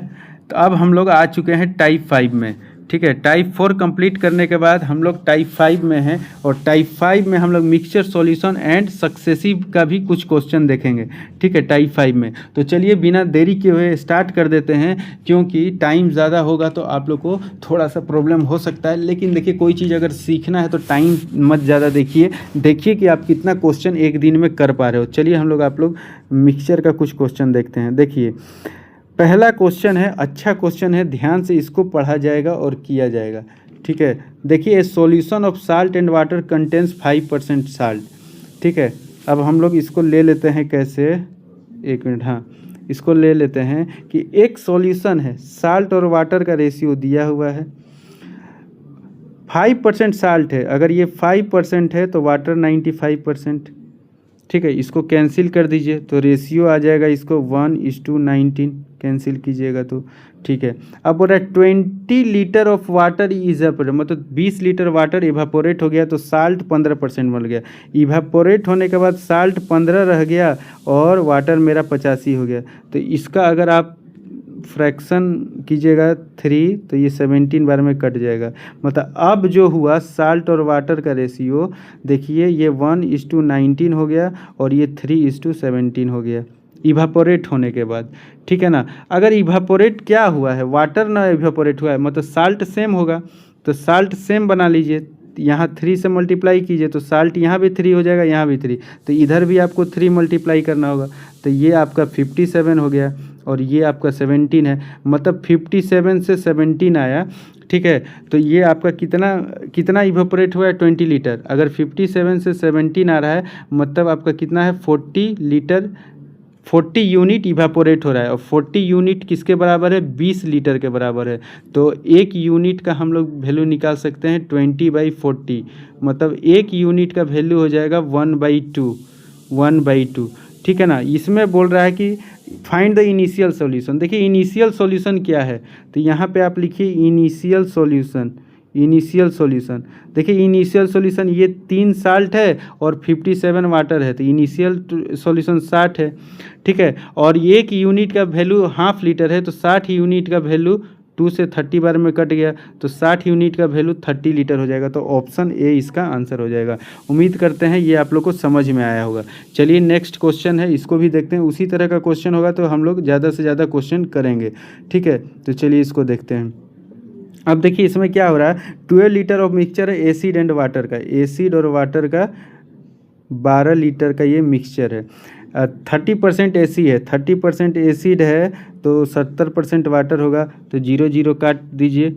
तो अब हम लोग आ चुके हैं टाइप 5 में। ठीक है, टाइप 4 कंप्लीट करने के बाद हम लोग टाइप 5 में हैं, और टाइप 5 में हम लोग मिक्सचर सॉल्यूशन एंड सक्सेसिव का भी कुछ क्वेश्चन देखेंगे। ठीक है, टाइप 5 में। तो चलिए बिना देरी के हुए स्टार्ट कर देते हैं, क्योंकि टाइम ज़्यादा होगा तो आप लोग को थोड़ा सा प्रॉब्लम हो सकता है। लेकिन देखिए, कोई चीज़ अगर सीखना है तो टाइम मत ज़्यादा देखिए कि आप कितना क्वेश्चन एक दिन में कर पा रहे हो। चलिए हम लोग मिक्सचर का कुछ क्वेश्चन देखते हैं। देखिए पहला क्वेश्चन है, अच्छा क्वेश्चन है, ध्यान से इसको पढ़ा जाएगा और किया जाएगा। ठीक है, देखिए solution of salt and water contains 5% salt. ठीक है, अब हम लोग इसको ले लेते हैं कैसे, 1 मिनट, हाँ, इसको ले लेते हैं कि एक सॉल्यूशन है, साल्ट और वाटर का रेशियो दिया हुआ है, 5% साल्ट है, अगर ये 5% है तो वाटर 95%। ठीक है, इसको कैंसिल कर दीजिए तो रेशियो आ जाएगा इसको 1:19, कैंसिल कीजिएगा तो। ठीक है, अब बोल रहा है 20 लीटर ऑफ वाटर इवेपोरेट, मतलब 20 लीटर वाटर इवेपोरेट हो गया तो साल्ट 15% बन गया। इवेपोरेट होने के बाद साल्ट 15 रह गया और वाटर मेरा 85 हो गया। तो इसका अगर आप फ्रैक्शन कीजिएगा 3 तो ये 17 बार में कट जाएगा। मतलब अब जो हुआ साल्ट और वाटर का रेशियो, देखिए ये 1:19 हो गया और ये 3:17 हो गया इवापोरेट होने के बाद। ठीक है ना, अगर इवापोरेट क्या हुआ है, वाटर ना इवापोरेट हुआ है, मतलब साल्ट सेम होगा, तो साल्ट सेम बना लीजिए, यहाँ 3 से मल्टीप्लाई कीजिए तो साल्ट यहाँ भी 3 हो जाएगा, यहाँ भी 3, तो इधर भी आपको 3 मल्टीप्लाई करना होगा। तो ये आपका 57 हो गया और ये आपका 17 है, मतलब 57 से 17 आया। ठीक है, तो ये आपका कितना इवेपोरेट हुआ है, 20 लीटर। अगर 57 से 17 आ रहा है मतलब आपका कितना है, 40 लीटर 40 यूनिट इवापोरेट हो रहा है और 40 यूनिट किसके बराबर है, 20 लीटर के बराबर है। तो एक यूनिट का हम लोग वैल्यू निकाल सकते हैं 20/40, मतलब एक यूनिट का वैल्यू हो जाएगा 1/2, 1/2। ठीक है ना। इसमें बोल रहा है कि फाइंड द इनिशियल सॉल्यूशन। देखिए इनिशियल सॉल्यूशन क्या है, तो यहाँ पे आप लिखिए इनिशियल सॉल्यूशन, इनिशियल सॉल्यूशन। देखिए इनिशियल सॉल्यूशन ये 3 साल्ट है और 57 वाटर है, तो इनिशियल सॉल्यूशन 60 है। ठीक है, और एक यूनिट का वैल्यू हाफ लीटर है, तो 60 यूनिट का वैल्यू 2 से 30 बार में कट गया, तो 60 यूनिट का वैल्यू 30 लीटर हो जाएगा। तो ऑप्शन ए इसका आंसर हो जाएगा। उम्मीद करते हैं ये आप लोग को समझ में आया होगा। चलिए नेक्स्ट क्वेश्चन है, इसको भी देखते हैं। उसी तरह का क्वेश्चन होगा तो हम लोग ज़्यादा से ज़्यादा क्वेश्चन करेंगे। ठीक है, तो चलिए इसको देखते हैं। अब देखिए इसमें क्या हो रहा है, 12 लीटर ऑफ मिक्सचर है एसिड एंड वाटर का, एसिड और वाटर का 12 लीटर का ये मिक्सचर है। 30% एसी है, 30% एसिड है, तो 70% वाटर होगा, तो 0 0 काट दीजिए,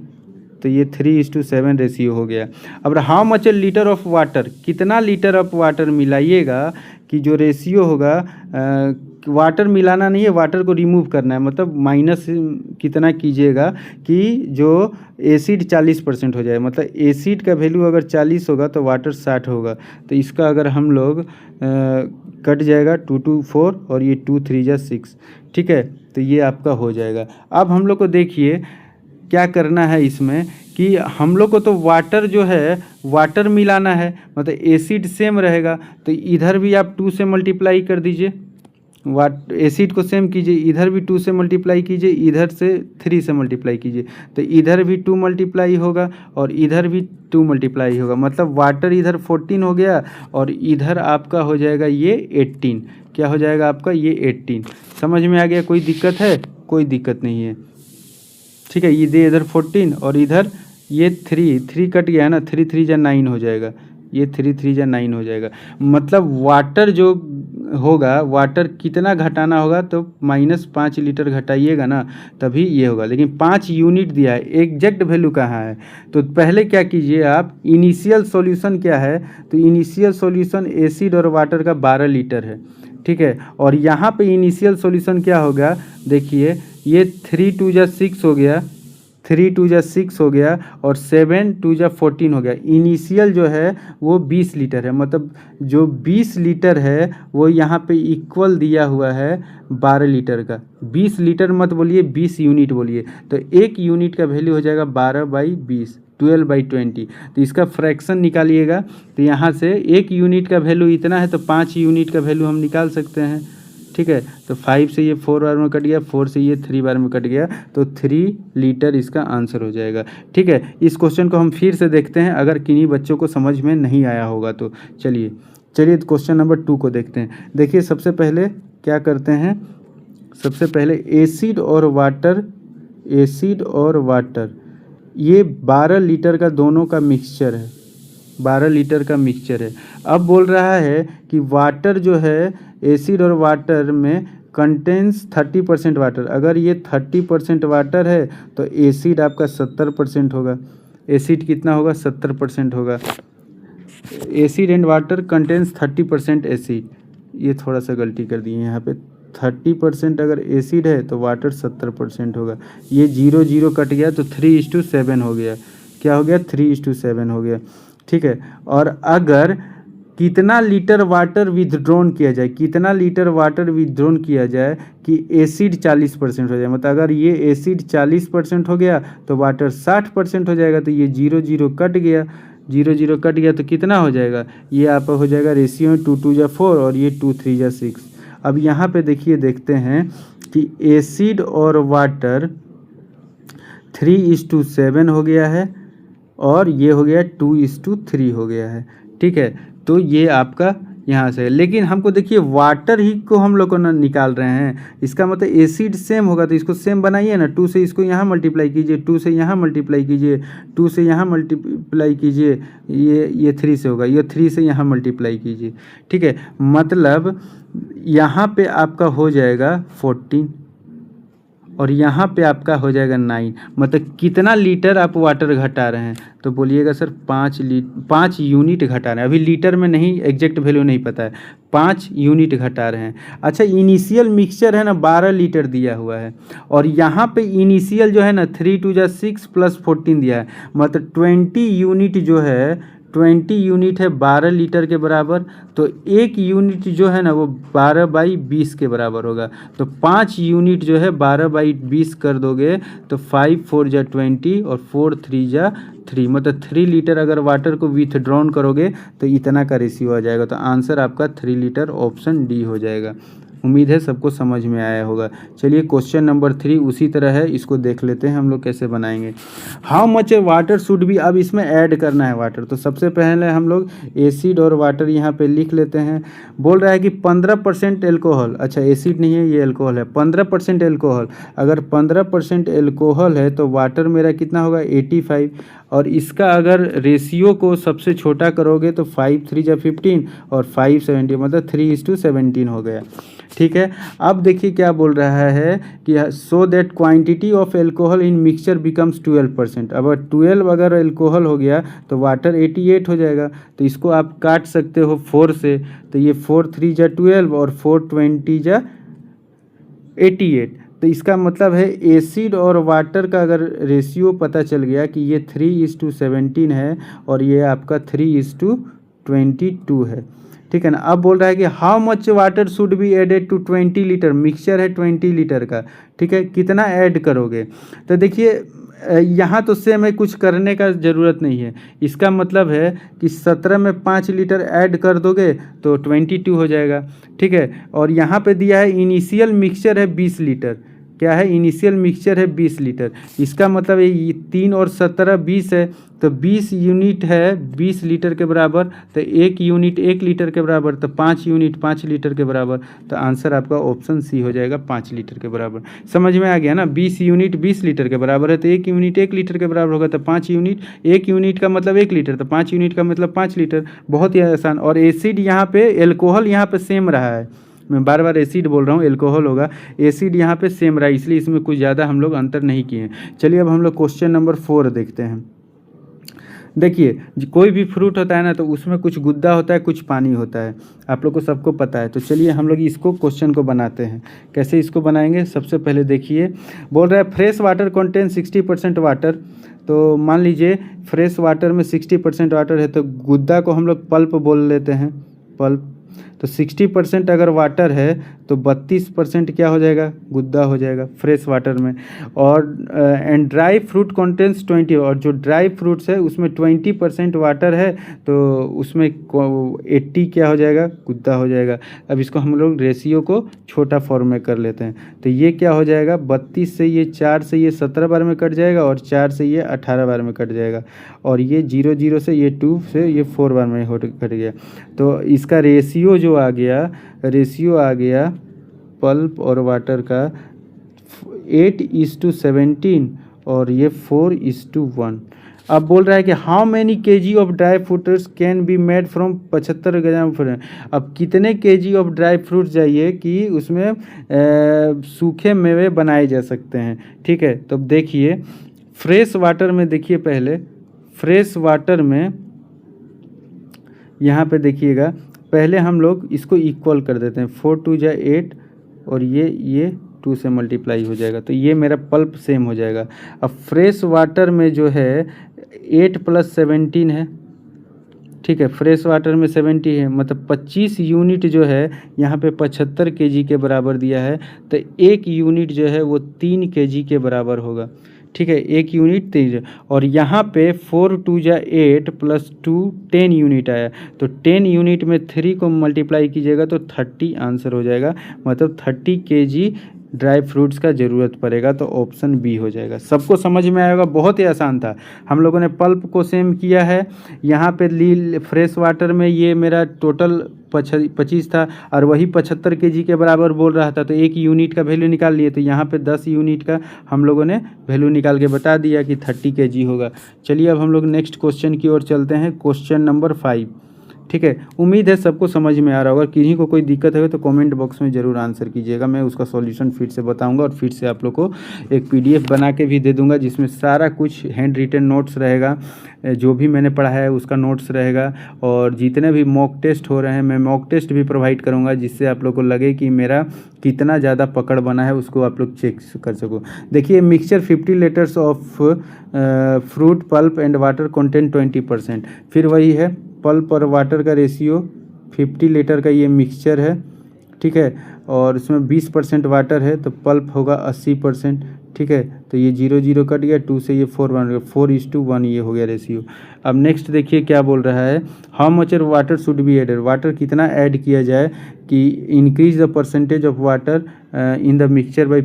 तो ये 3:7 रेशियो हो गया। अब how much A litre of water, कितना लीटर ऑफ वाटर मिलाइएगा कि जो रेशियो होगा, वाटर मिलाना नहीं है, वाटर को रिमूव करना है, मतलब माइनस कितना कीजिएगा कि जो एसिड 40% हो जाए। मतलब एसिड का वैल्यू अगर 40 होगा तो वाटर 60 होगा, तो इसका अगर हम लोग कट जाएगा 2 2 4 और ये 2 3 जा 6। ठीक है, तो ये आपका हो जाएगा। अब हम लोग को देखिए क्या करना है इसमें कि हम लोग को तो वाटर जो है वाटर मिलाना है, मतलब एसिड सेम रहेगा, तो इधर भी आप 2 से मल्टीप्लाई कर दीजिए, एसिड को सेम कीजिए, इधर भी 2 से मल्टीप्लाई कीजिए, इधर से 3 से मल्टीप्लाई कीजिए, तो इधर भी 2 मल्टीप्लाई होगा और इधर भी 2 मल्टीप्लाई होगा, मतलब वाटर इधर 14 हो गया और इधर आपका हो जाएगा ये 18। क्या हो जाएगा आपका, ये 18। समझ में आ गया? कोई दिक्कत है? कोई दिक्कत नहीं है। ठीक है, ये इधर 14 और इधर ये 3 कट गया है ना, 3 3 जा 9 हो जाएगा, ये 3 3 जा 9 हो जाएगा। मतलब वाटर जो होगा, वाटर कितना घटाना होगा, तो -5 लीटर घटाइएगा ना, तभी ये होगा। लेकिन 5 यूनिट दिया है, एग्जैक्ट वैल्यू कहाँ है? तो पहले क्या कीजिए आप, इनिशियल सॉल्यूशन क्या है, तो इनिशियल सॉल्यूशन एसिड और वाटर का 12 लीटर है। ठीक है, और यहाँ पे इनिशियल सॉल्यूशन क्या होगा, देखिए ये 3 2 जा 6 हो गया, 3 2 जा 6 हो गया और 7 2 जा 14 हो गया। इनिशियल जो है वो 20 लीटर है, मतलब जो 20 लीटर है वो यहाँ पे इक्वल दिया हुआ है 12 लीटर का। 20 लीटर मत बोलिए, 20 यूनिट बोलिए, तो एक यूनिट का वैल्यू हो जाएगा 12/20, 12/20। तो इसका फ्रैक्शन निकालिएगा, तो यहाँ से एक यूनिट का वैल्यू इतना है, तो 5 यूनिट का वैल्यू हम निकाल सकते हैं। ठीक है, तो 5 से ये 4 बार में कट गया, 4 से ये 3 बार में कट गया, तो 3 लीटर इसका आंसर हो जाएगा। ठीक है, इस क्वेश्चन को हम फिर से देखते हैं, अगर किन्हीं बच्चों को समझ में नहीं आया होगा तो। चलिए क्वेश्चन नंबर 2 को देखते हैं। देखिए सबसे पहले क्या करते हैं, सबसे पहले एसिड और वाटर ये 12 लीटर का दोनों का मिक्सचर है, 12 लीटर का मिक्सचर है। अब बोल रहा है कि वाटर जो है, एसिड और वाटर में कंटेंस 30% वाटर। अगर ये 30% वाटर है तो एसिड आपका 70% होगा। एसिड कितना होगा, 70% होगा। Acid and water contains 30% acid, ये थोड़ा सा गलती कर दिए यहाँ पे, 30% अगर एसिड है तो वाटर 70% होगा। ये 0 0 कट गया तो 3:7 हो गया। क्या हो गया, 3:7 हो गया। ठीक है, और अगर कितना लीटर वाटर विथड्रॉन किया जाए, कितना लीटर वाटर विथड्रॉन किया जाए कि एसिड 40% हो जाए, मतलब अगर ये एसिड 40% हो गया तो वाटर 60% हो जाएगा, तो ये 0 0 कट गया, 0 0 कट गया, तो कितना हो जाएगा, ये आप हो जाएगा रेशियो 2 2 जा 4 और ये 2 3 जा 6। अब यहाँ पे देखिए, देखते हैं कि एसिड और वाटर 3:7 हो गया है और ये हो गया 2:3 हो गया है। ठीक है, तो ये आपका यहाँ से, लेकिन हमको देखिए वाटर ही को हम लोग को ना निकाल रहे हैं, इसका मतलब एसिड सेम होगा, तो इसको सेम बनाइए ना, 2 से इसको यहाँ मल्टीप्लाई कीजिए, 2 से यहाँ मल्टीप्लाई कीजिए, 2 से यहाँ मल्टीप्लाई कीजिए, ये 3 से होगा, ये 3 से यहाँ मल्टीप्लाई कीजिए। ठीक है, मतलब यहाँ पे आपका हो जाएगा 14, और यहाँ पे आपका हो जाएगा 9। मतलब कितना लीटर आप वाटर घटा रहे हैं, तो बोलिएगा सर 5 यूनिट घटा रहे हैं। अभी लीटर में नहीं, एग्जैक्ट वैल्यू नहीं पता है, 5 यूनिट घटा रहे हैं। अच्छा, इनिशियल मिक्सचर है ना 12 लीटर दिया हुआ है, और यहाँ पे इनिशियल जो है ना 3 2 जा 6 + 14 दिया है, मतलब 20 यूनिट जो है, 20 यूनिट है 12 लीटर के बराबर, तो 1 यूनिट जो है ना वो 12/20 के बराबर होगा। तो 5 यूनिट जो है 12/20 कर दोगे तो 5 4 जा 20 और 4 3 जा 3, मतलब 3 लीटर अगर वाटर को विथड्रॉन करोगे तो इतना का रेशियो आ जाएगा। तो आंसर आपका 3 लीटर, ऑप्शन डी हो जाएगा। उम्मीद है सबको समझ में आया होगा। चलिए क्वेश्चन नंबर 3 उसी तरह है, इसको देख लेते हैं हम लोग कैसे बनाएंगे। How much water should B, अब इसमें ऐड करना है वाटर, तो सबसे पहले हम लोग एसिड और वाटर यहाँ पे लिख लेते हैं। बोल रहा है कि 15% एल्कोहल, अच्छा एसिड नहीं है ये एल्कोहल है, 15% एल्कोहल, अगर 15% एल्कोहल है तो वाटर मेरा कितना होगा 85, और इसका अगर रेशियो को सबसे छोटा करोगे तो 5 3 जा 15 और 5 70, मतलब 3:17 हो गया। ठीक है, अब देखिए क्या बोल रहा है कि so that quantity of alcohol in mixture becomes 12%। अब 12 अगर एल्कोहल हो गया तो वाटर 88 हो जाएगा। तो इसको आप काट सकते हो 4 से, तो ये 4 3 जा 12 और 4 20 जा 88। तो इसका मतलब है एसिड और वाटर का अगर रेशियो पता चल गया कि ये 3:17 है और ये आपका 3:22 है। ठीक है ना। अब बोल रहा है कि how much water should be added to 20 litre, mixture है 20 लीटर का, ठीक है, कितना ऐड करोगे। तो देखिए यहाँ तो सेम है, कुछ करने का ज़रूरत नहीं है। इसका मतलब है कि 17 में 5 लीटर ऐड कर दोगे तो 22 हो जाएगा। ठीक है, और यहाँ पे दिया है इनिशियल मिक्सचर है 20 लीटर, क्या है इनिशियल मिक्सचर है 20 लीटर, इसका मतलब ये 3 और 17 20 है, तो 20 यूनिट है 20 लीटर के बराबर, तो 1 यूनिट 1 लीटर के बराबर, तो 5 यूनिट 5 लीटर के बराबर। तो आंसर आपका ऑप्शन सी हो जाएगा 5 लीटर के बराबर। समझ में आ गया ना, 20 यूनिट 20 लीटर के बराबर है तो 1 यूनिट 1 लीटर के बराबर होगा, तो 5 यूनिट 1 यूनिट का मतलब 1 लीटर, तो 5 यूनिट का मतलब 5 लीटर। बहुत ही आसान। और एसिड यहाँ पे, एल्कोहल यहाँ पे सेम रहा है, मैं बार बार एसिड बोल रहा हूँ, एल्कोहल होगा, एसिड यहाँ पे सेम रहा, इसलिए इसमें कुछ ज़्यादा हम लोग अंतर नहीं किए। चलिए अब हम लोग क्वेश्चन नंबर 4 देखते हैं। देखिए कोई भी फ्रूट होता है ना तो उसमें कुछ गुद्दा होता है, कुछ पानी होता है, आप लोग को सबको पता है। तो चलिए हम लोग इसको क्वेश्चन को बनाते हैं। कैसे इसको बनाएंगे, सबसे पहले देखिए बोल रहा है फ्रेश वाटर कंटेन 60% वाटर। तो मान लीजिए फ्रेश वाटर में 60% वाटर है, तो गुद्दा को हम लोग पल्प बोल लेते हैं, पल्प। तो 60% अगर वाटर है तो 32% क्या हो जाएगा, गुद्दा हो जाएगा फ्रेश वाटर में। और एंड ड्राई फ्रूट कंटेंट्स 20, और जो ड्राई फ्रूट्स है उसमें 20% वाटर है तो उसमें 80 क्या हो जाएगा, गुद्दा हो जाएगा। अब इसको हम लोग रेशियो को छोटा फॉर्म में कर लेते हैं, तो ये क्या हो जाएगा, 32 से ये 4 से ये 17 बार में कट जाएगा, और 4 से ये 18 बार में कट जाएगा, और ये 0 0 से ये 2 से ये 4 बार में कट गया। तो इसका रेशियो जो आ गया, रेशियो आ गया पल्प और वाटर का 8:17 और ये 4:1। अब बोल रहा है कि how many KG of dry fruits can be made from 75 gram fruit. अब कितने केजी ऑफ ड्राई फ्रूट चाहिए कि उसमें सूखे मेवे बनाए जा सकते हैं। ठीक है, तो देखिए फ्रेश वाटर में, देखिए पहले फ्रेश वाटर में यहाँ पे देखिएगा, पहले हम लोग इसको इक्वल कर देते हैं, 4 2 जा 8 और ये 2 से मल्टीप्लाई हो जाएगा, तो ये मेरा पल्प सेम हो जाएगा। अब फ्रेश वाटर में जो है 8 + 17 है, ठीक है, फ्रेश वाटर में 70 है, मतलब 25 यूनिट जो है यहाँ पे 75 केजी के बराबर दिया है, तो 1 यूनिट जो है वो 3 केजी के बराबर होगा। ठीक है, 1 यूनिट 3, और यहाँ पे 4 2 जा 8 + 2 10 यूनिट आया, तो 10 यूनिट में 3 को मल्टीप्लाई कीजिएगा तो 30 आंसर हो जाएगा, मतलब 30 केजी ड्राई फ्रूट्स का ज़रूरत पड़ेगा, तो ऑप्शन बी हो जाएगा। सबको समझ में आएगा, बहुत ही आसान था। हम लोगों ने पल्प को सेम किया है, यहाँ पे फ्रेश वाटर में ये मेरा टोटल 25 था और वही 75 केजी के बराबर बोल रहा था, तो 1 यूनिट का वैल्यू निकाल लिए, तो यहाँ पे 10 यूनिट का हम लोगों ने वैल्यू निकाल के बता दिया कि 30 केजी होगा। चलिए अब हम लोग नेक्स्ट क्वेश्चन की ओर चलते हैं, क्वेश्चन नंबर 5। ठीक है, उम्मीद है सबको समझ में आ रहा होगा। किन्हीं को कोई दिक्कत है तो कमेंट बॉक्स में ज़रूर आंसर कीजिएगा, मैं उसका सॉल्यूशन फिर से बताऊंगा और फिर से आप लोग को एक पीडीएफ बना के भी दे दूंगा जिसमें सारा कुछ हैंड रिटन नोट्स रहेगा, जो भी मैंने पढ़ा है उसका नोट्स रहेगा, और जितने भी मॉक टेस्ट हो रहे हैं मैं मॉक टेस्ट भी प्रोवाइड करूंगा, जिससे आप लोग को लगे कि मेरा कितना ज़्यादा पकड़ बना है उसको आप लोग चेक कर सको। देखिए, mixture 50 litres of fruit pulp and water content 20%, फिर वही है पल्प और वाटर का रेशियो 50 लीटर का ये मिक्सचर है, ठीक है, और इसमें 20% वाटर है तो पल्प होगा 80%, ठीक है, तो ये 0 0 कट गया, 2 से ये 4 बन गया, 4:1 ये हो गया रेशियो। अब नेक्स्ट देखिए क्या बोल रहा है, how much water should be added, water कितना ऐड किया जाए कि increase the percentage of water in the mixture by,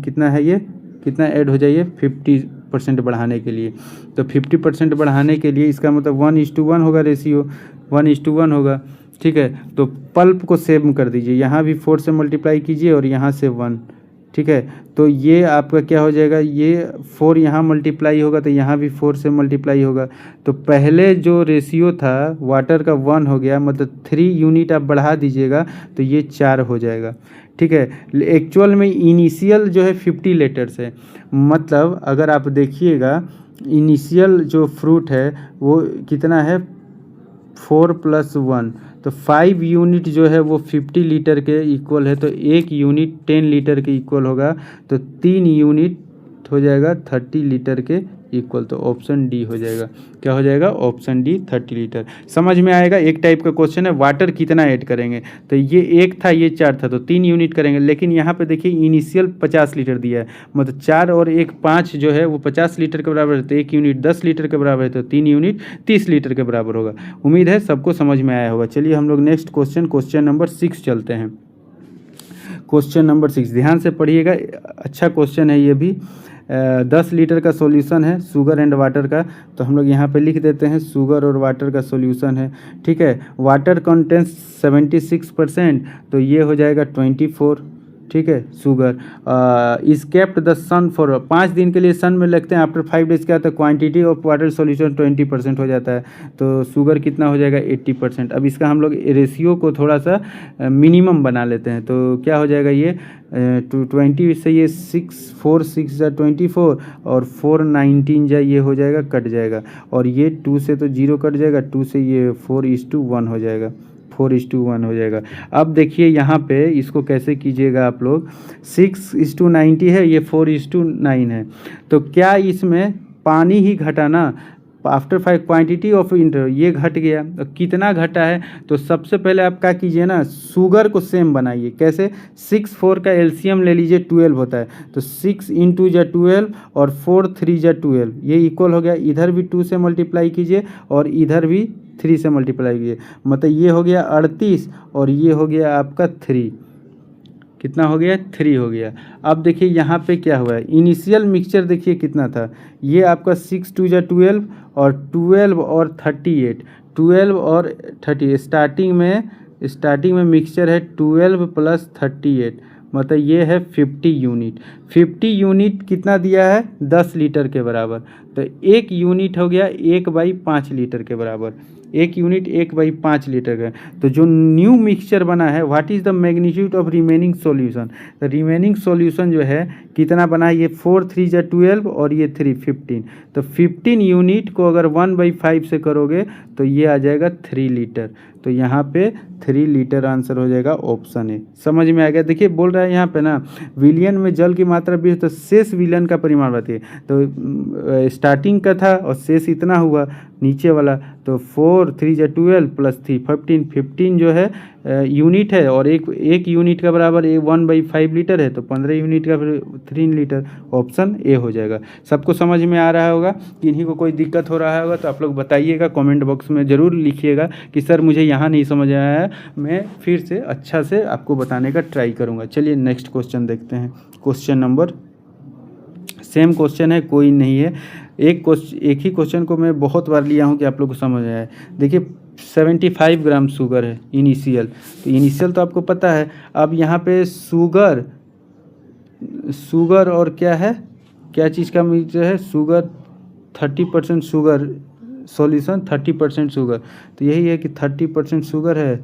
कितना है ये, कितना ऐड हो जाइए 50% बढ़ाने के लिए। तो 50% बढ़ाने के लिए इसका मतलब 1:1 होगा रेशियो, 1:1 होगा, ठीक है। तो पल्प को सेम कर दीजिए, यहाँ भी 4 से मल्टीप्लाई कीजिए और यहाँ से 1, ठीक है, तो ये आपका क्या हो जाएगा, ये 4 यहाँ मल्टीप्लाई होगा तो यहाँ भी 4 से मल्टीप्लाई होगा। तो पहले जो रेशियो था वाटर का 1 हो गया, मतलब 3 यूनिट आप बढ़ा दीजिएगा तो ये 4 हो जाएगा, ठीक है। एक्चुअल में इनिशियल जो है 50 लीटर्स है, मतलब अगर आप देखिएगा इनिशियल जो फ्रूट है वो कितना है 4 + 1, तो 5 यूनिट जो है वो 50 लीटर के इक्वल है, तो 1 यूनिट 10 लीटर के इक्वल होगा, तो 3 यूनिट हो जाएगा 30 लीटर के इक्वल, तो ऑप्शन डी हो जाएगा। क्या हो जाएगा, ऑप्शन डी 30 लीटर। समझ में आएगा, एक टाइप का क्वेश्चन है वाटर कितना ऐड करेंगे, तो ये 1 था ये 4 था तो 3 यूनिट करेंगे, लेकिन यहाँ पे देखिए इनिशियल 50 लीटर दिया है, मतलब 4 और 1 5 जो है वो 50 लीटर के बराबर है, तो 1 यूनिट 10 लीटर के बराबर है, तो 3 यूनिट 30 लीटर के बराबर होगा। उम्मीद है सबको समझ में आया होगा। चलिए हम लोग नेक्स्ट क्वेश्चन नंबर 6 चलते हैं। क्वेश्चन नंबर 6 ध्यान से पढ़िएगा, अच्छा क्वेश्चन है ये भी। 10 लीटर का सॉल्यूशन है शुगर एंड वाटर का, तो हम लोग यहाँ पे लिख देते हैं शुगर और वाटर का सॉल्यूशन है, ठीक है। वाटर कंटेंट्स 76%, तो ये हो जाएगा 24, ठीक है। Sugar is kept the sun for 5 दिन के लिए सन में लगते हैं, आफ्टर 5 डेज क्या होता है, क्वांटिटी ऑफ वाटर सॉल्यूशन 20% हो जाता है, तो शुगर कितना हो जाएगा 80%। अब इसका हम लोग रेशियो को थोड़ा सा मिनिमम बना लेते हैं, तो क्या हो जाएगा ये 20 से ये 6 4 6 जा 24 और 4 19 जा ये हो जाएगा, कट जाएगा, और ये 2 से तो 0 कट जाएगा, 2 से ये 4:1 हो जाएगा, 4:1 हो जाएगा। अब देखिए यहाँ पे इसको कैसे कीजिएगा आप लोग, 6:90 है, ये 4:9 है, तो क्या इसमें पानी ही घटाना, आफ्टर 5 क्वांटिटी ऑफ इंटर ये घट गया, तो कितना घटा है, तो सबसे पहले आप क्या कीजिए ना, शुगर को सेम बनाइए, कैसे 6 4 का एलसीएम ले लीजिए 12 होता है, तो 6 × 12 और 4 3 12 ये इक्वल हो गया, इधर भी 2 से मल्टीप्लाई कीजिए और इधर भी 3 से मल्टीप्लाई कीजिए, मतलब ये हो गया 38 और ये हो गया आपका 3, कितना हो गया 3 हो गया। अब देखिए यहाँ पे क्या हुआ है, इनिशियल मिक्सचर देखिए कितना था, ये आपका 6 2 12 और 12 और 38, 12 और 30, स्टार्टिंग में मिक्सचर है 12 + 38, मतलब ये है 50 यूनिट। 50 यूनिट कितना दिया है 10 लीटर के बराबर, तो 1 यूनिट हो गया 1/5 लीटर के बराबर, 1 यूनिट 1/5 लीटर का। तो जो न्यू मिक्सचर बना है, what is the magnitude of remaining solution, तो रिमेनिंग सॉल्यूशन जो है कितना बना है, ये 4 3 जा 12 और ये 3 15, तो 15 यूनिट को अगर 1/5 से करोगे तो ये आ जाएगा 3 लीटर, तो यहाँ पे 3 लीटर आंसर हो जाएगा, ऑप्शन है। समझ में आ गया। देखिए बोल रहा है यहाँ पे ना, विलियन में जल की मात्रा भी, तो शेष विलियन का परिमाण बताइए, तो स्टार्टिंग का था और शेष इतना हुआ नीचे वाला, तो 4 3 जा 12 + 3 15 जो है यूनिट है, और एक यूनिट का बराबर 1/5 लीटर है, तो 15 यूनिट का फिर 3 लीटर, ऑप्शन ए हो जाएगा। सबको समझ में आ रहा होगा, किन्हीं को कोई दिक्कत हो रहा होगा तो आप लोग बताइएगा, कमेंट बॉक्स में ज़रूर लिखिएगा कि सर मुझे यहाँ नहीं समझ आया है, मैं फिर से अच्छा से आपको बताने का ट्राई करूँगा। चलिए नेक्स्ट क्वेश्चन देखते हैं। क्वेश्चन नंबर, सेम क्वेश्चन है, कोई नहीं है, एक ही क्वेश्चन को मैं बहुत बार लिया हूँ कि आप लोग को समझ आया है। देखिए 75 ग्राम शुगर है इनिशियल, तो इनिशियल तो आपको पता है। अब यहाँ पे शुगर और क्या है, क्या चीज़ का मिक्सचर है, शुगर 30% शुगर सॉल्यूशन 30% शुगर, तो यही है कि 30% शुगर है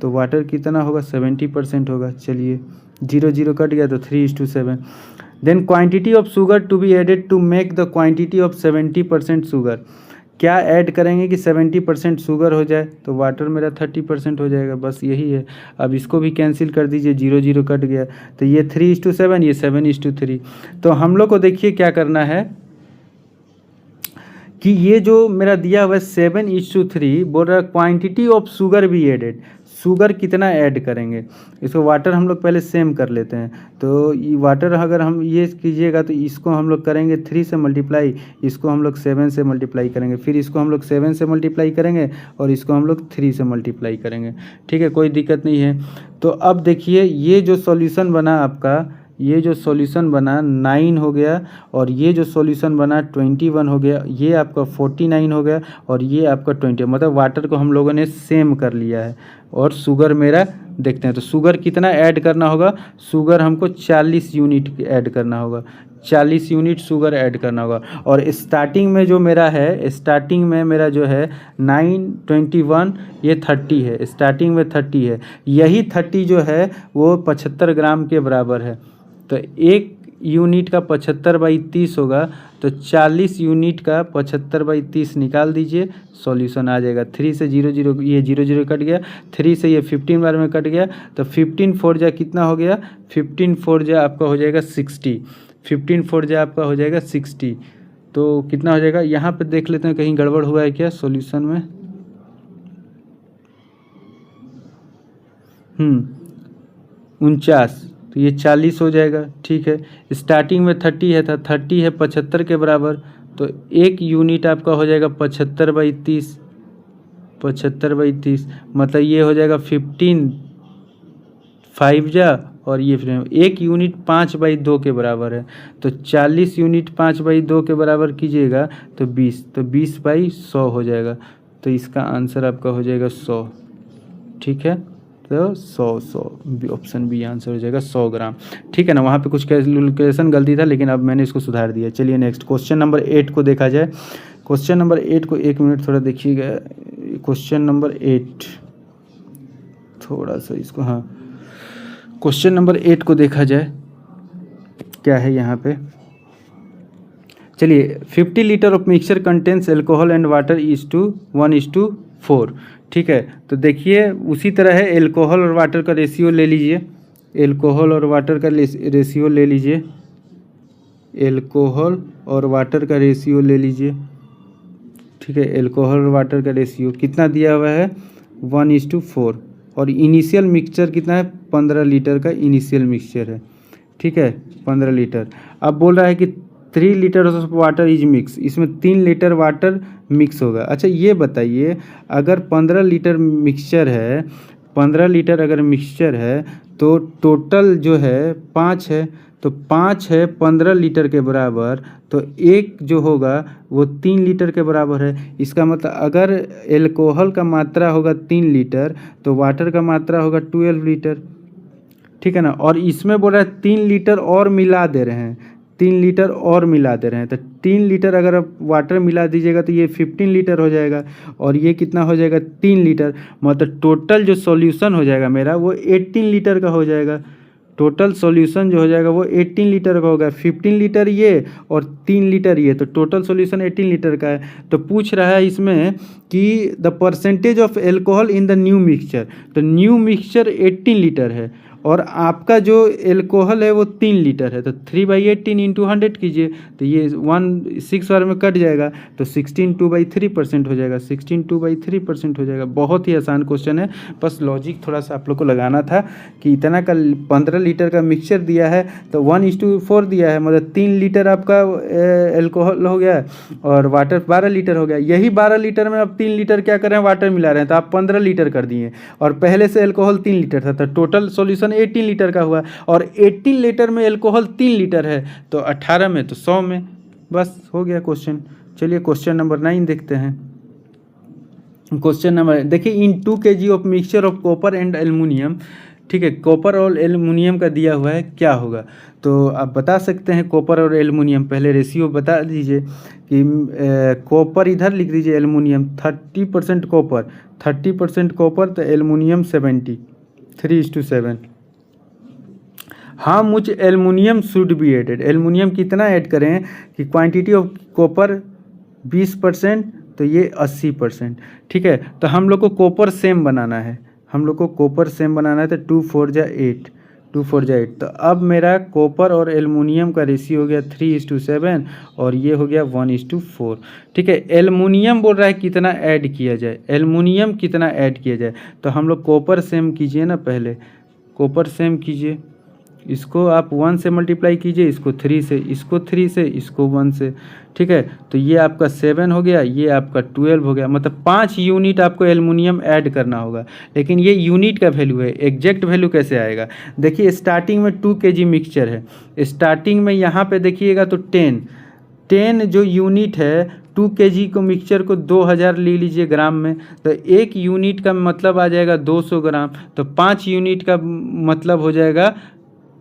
तो वाटर कितना होगा 70% होगा। चलिए 0 0 कट गया तो 3:7। Then quantity of sugar to be added to make the quantity of 70% sugar, क्या ऐड करेंगे कि 70% शुगर हो जाए, तो वाटर मेरा 30% हो जाएगा, बस यही है। अब इसको भी कैंसिल कर दीजिए, 0 0 कट गया तो ये 3:7, ये 7:3। तो हम लोग को देखिए क्या करना है कि ये जो मेरा दिया हुआ है 7:3 बोल रहा है क्वांटिटी ऑफ शुगर भी एडेड, शुगर कितना ऐड करेंगे। इसको वाटर हम लोग पहले सेम कर लेते हैं, तो ये वाटर अगर हम ये कीजिएगा तो इसको हम लोग करेंगे 3 से मल्टीप्लाई, इसको हम लोग 7 से मल्टीप्लाई करेंगे, फिर इसको हम लोग 7 से मल्टीप्लाई करेंगे और इसको हम लोग 3 से मल्टीप्लाई करेंगे। ठीक है, कोई दिक्कत नहीं है। तो अब देखिए ये जो सॉल्यूशन बना आपका, ये जो सॉल्यूशन बना 9 हो गया और ये जो सॉल्यूशन बना 21 हो गया, ये आपका 49 हो गया और ये आपका 20, मतलब वाटर को हम लोगों ने सेम कर लिया है। और शुगर मेरा देखते हैं, तो शुगर कितना ऐड करना होगा, शुगर हमको 40 यूनिट ऐड करना होगा, 40 यूनिट शुगर ऐड करना होगा। और स्टार्टिंग में जो मेरा है, स्टार्टिंग में मेरा जो है 9 21 ये 30 है, स्टार्टिंग में 30 है, यही 30 जो है वो 75 ग्राम के बराबर है। तो 1 यूनिट का 75/30 होगा, तो 40 यूनिट का 75/30 निकाल दीजिए, सॉल्यूशन आ जाएगा। 3 से 0 0 ये 0 0 कट गया, 3 से ये 15 बार में कट गया, तो 15 4 जा कितना हो गया, 15 4 जा आपका हो जाएगा 60, 15 4 जा आपका हो जाएगा 60। तो कितना हो जाएगा, यहाँ पे देख लेते हैं कहीं गड़बड़ हुआ है क्या सॉल्यूशन में। 49, तो ये 40 हो जाएगा। ठीक है, स्टार्टिंग में 30 है था, 30 है 75 के बराबर, तो 1 यूनिट आपका हो जाएगा 75/30, 75/30 मतलब ये हो जाएगा 15 5 जा, और ये फिर 1 यूनिट 5/2 के बराबर है, तो 40 यूनिट 5/2 के बराबर कीजिएगा तो 20, तो 20/100 हो जाएगा। तो इसका आंसर आपका हो जाएगा 100। ठीक है, तो 100 ऑप्शन बी आंसर हो जाएगा 100 ग्राम। ठीक है ना, वहाँ पे कुछ कैलकुलेशन गलती था लेकिन अब मैंने इसको सुधार दिया। चलिए नेक्स्ट क्वेश्चन नंबर 8 को देखा जाए। क्वेश्चन नंबर 8 को 1 मिनट थोड़ा देखिएगा। क्वेश्चन नंबर 8 थोड़ा सा इसको, हाँ क्वेश्चन नंबर 8 को देखा जाए क्या है यहाँ पे। चलिए 50 litre of mixture contains alcohol and water = 1:4। ठीक है, तो देखिए उसी तरह है, एल्कोहल और वाटर का रेशियो ले लीजिए, एल्कोहल और वाटर का रेशियो ले लीजिए, एल्कोहल और वाटर का रेशियो ले लीजिए। ठीक है, एल्कोहल और वाटर का रेशियो कितना दिया हुआ है 1:4, और इनिशियल मिक्सचर कितना है 15 लीटर का इनिशियल मिक्सचर है। ठीक है, 15 लीटर। अब बोल रहा है कि 3 litre of water is mix, इसमें 3 लीटर वाटर मिक्स होगा। अच्छा ये बताइए, अगर 15 लीटर मिक्सचर है, 15 लीटर अगर मिक्सचर है तो टोटल जो है 5 है, तो 5 है 15 लीटर के बराबर, तो एक जो होगा वो 3 लीटर के बराबर है। इसका मतलब अगर एल्कोहल का मात्रा होगा 3 लीटर तो वाटर का मात्रा होगा 12 लीटर। ठीक है ना, और इसमें बोल रहा है 3 लीटर और मिला दे रहे हैं, 3 लीटर और मिला दे रहे हैं, तो 3 लीटर अगर आप वाटर मिला दीजिएगा तो ये 15 लीटर हो जाएगा, और ये कितना हो जाएगा 3 लीटर, मतलब टोटल जो सॉल्यूशन हो जाएगा मेरा वो 18 लीटर का हो जाएगा। टोटल सॉल्यूशन जो हो जाएगा वो 18 लीटर का होगा, 15 लीटर ये और 3 लीटर ये, तो टोटल सॉल्यूशन 18 लीटर का है। तो पूछ रहा है इसमें कि the percentage of alcohol in the new mixture, तो न्यू मिक्सचर 18 लीटर है और आपका जो एल्कोहल है वो 3 लीटर है, तो 3/18 × 100 कीजिए, तो ये 6 बार में कट जाएगा, तो 16 2/3% हो जाएगा, 16 2/3% हो जाएगा। बहुत ही आसान क्वेश्चन है, बस लॉजिक थोड़ा सा आप लोग को लगाना था कि इतना का 15 लीटर का मिक्सचर दिया है तो 1:4 दिया है, मतलब 3 लीटर आपका एल्कोहल हो गया और वाटर 12 लीटर हो गया। यही 12 लीटर में अब 3 लीटर क्या कर रहे हैं वाटर मिला रहे हैं, तो आप 15 लीटर कर दिए, और पहले से एल्कोहल 3 लीटर था, तो टोटल सॉल्यूशन 18 लीटर का हुआ, और 18 लीटर में एल्कोहल 3 लीटर है, तो 18 में तो 100 में, बस हो गया क्वेश्चन। चलिए क्वेश्चन नंबर 9 देखते हैं। क्वेश्चन नंबर देखिए, इन 2 kg of mixture of copper and aluminium ठीक है, कॉपर और एल्युमिनियम का दिया हुआ है, क्या होगा? तो आप बता सकते हैं कॉपर और एल्युमिनियम, पहले रेशियो बता दीजिए कि कॉपर इधर लिख दीजिए, एल्युमिनियम 30% कॉपर, 30% कॉपर, तो एल्युमिनियम 70, 3:7। हाँ, मुझ aluminium should be added, aluminium कितना ऐड करें कि क्वांटिटी ऑफ कॉपर 20%, तो ये 80%। ठीक है, तो हम लोग को कॉपर सेम बनाना है, हम लोग को कॉपर सेम बनाना है, तो 2 4 जा 8, 2 4 जा 8। तो अब मेरा कॉपर और एल्युमिनियम का रेशियो हो गया 3:7 और ये हो गया 1:4। ठीक है, एल्युमिनियम बोल रहा है कितना ऐड किया जाए, एल्युमिनियम कितना ऐड किया जाए, तो हम लोग कॉपर सेम कीजिए ना, पहले कॉपर सेम कीजिए, इसको आप 1 से मल्टीप्लाई कीजिए, इसको 3 से, इसको 3 से, इसको 1 से। ठीक है, तो ये आपका 7 हो गया, ये आपका 12 हो गया, मतलब 5 यूनिट आपको एल्युमिनियम ऐड करना होगा। लेकिन ये यूनिट का वैल्यू है, एग्जैक्ट वैल्यू कैसे आएगा? देखिए स्टार्टिंग में 2 kg मिक्सचर है, स्टार्टिंग में यहाँ पे देखिएगा तो 10 जो यूनिट है, 2 kg को मिक्सचर को 2000 ले लीजिए ग्राम में, तो 1 यूनिट का मतलब आ जाएगा 200 ग्राम, तो 5 यूनिट का मतलब हो जाएगा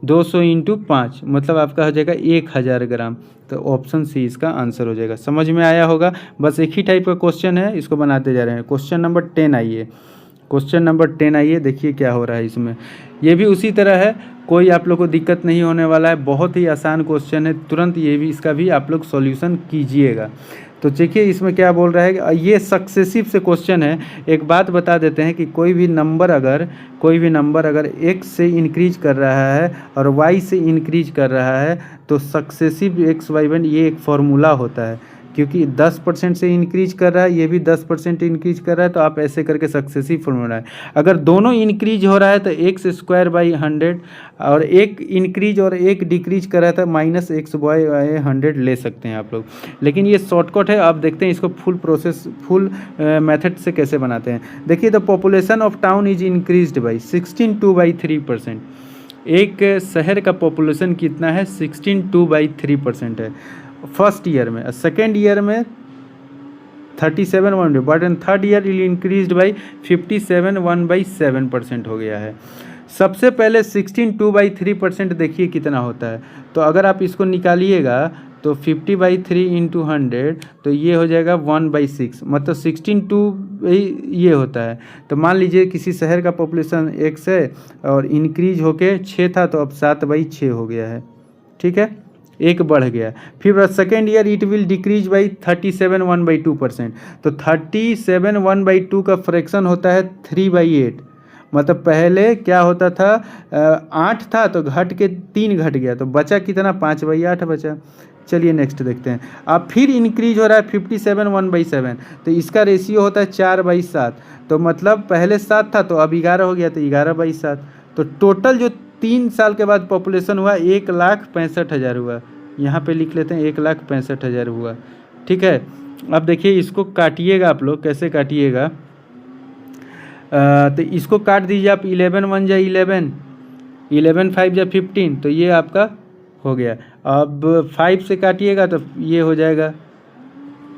200 × 5, मतलब आपका हो जाएगा 1000 ग्राम। तो ऑप्शन सी इसका आंसर हो जाएगा। समझ में आया होगा, बस एक ही टाइप का क्वेश्चन है, इसको बनाते जा रहे हैं। क्वेश्चन नंबर 10 आइए, क्वेश्चन नंबर 10 आइए, देखिए क्या हो रहा है इसमें। ये भी उसी तरह है, कोई आप लोग को दिक्कत नहीं होने वाला है, बहुत ही आसान क्वेश्चन है, तुरंत ये भी इसका भी आप लोग सॉल्यूशन कीजिएगा। तो देखिए इसमें क्या बोल रहा है कि ये सक्सेसिव से क्वेश्चन है। एक बात बता देते हैं कि कोई भी नंबर अगर x से इंक्रीज कर रहा है और y से इंक्रीज कर रहा है, तो सक्सेसिव x y 1 ये एक फार्मूला होता है, क्योंकि 10% से इंक्रीज कर रहा है, ये भी 10% इंक्रीज कर रहा है, तो आप ऐसे करके सक्सेसिव फॉर्मूला है। अगर दोनों इंक्रीज हो रहा है तो x²/100, और एक इंक्रीज और एक डिक्रीज कर रहा है तो -x/100 ले सकते हैं आप लोग। लेकिन ये शॉर्टकट है, आप देखते हैं इसको फुल मेथड से कैसे बनाते हैं। देखिए, the population of town is increased by 16.2/3%। एक शहर का पॉपुलेशन कितना है? 16.2/3% है फर्स्ट ईयर में। सेकेंड ईयर में 37 but in third year it increased by 57 हो गया है। सबसे पहले 16.2/3% देखिए कितना होता है, तो अगर आप इसको निकालिएगा तो 50/3 × 100, तो ये हो जाएगा 1/6, मतलब 16.2 ये होता है। तो मान लीजिए किसी शहर का पॉपुलेशन x है और इंक्रीज होके 6 था, तो अब 7/6 हो गया है। ठीक है, एक बढ़ गया। फिर second year it will decrease by 37 1/2%, तो 37 1/2 का फ्रैक्शन होता है 3/8। मतलब पहले क्या होता था, 8 था तो घट के 3 घट गया, तो बचा कितना? 5/8 बचा। चलिए नेक्स्ट देखते हैं। अब फिर इंक्रीज हो रहा है 57 1/7, तो इसका रेशियो होता है 4/7, तो मतलब पहले 7 था तो अब 11 हो गया, तो 11/7। तो टोटल जो 3 साल के बाद पॉपुलेशन हुआ 1,65,000 हुआ। यहाँ पे लिख लेते हैं 1,65,000 हुआ। ठीक है, अब देखिए इसको काटिएगा आप लोग, कैसे काटिएगा? तो इसको काट दीजिए आप, 11 1 जा 11, 11 5 जा 15, तो ये आपका हो गया। अब 5 से काटिएगा तो ये हो जाएगा।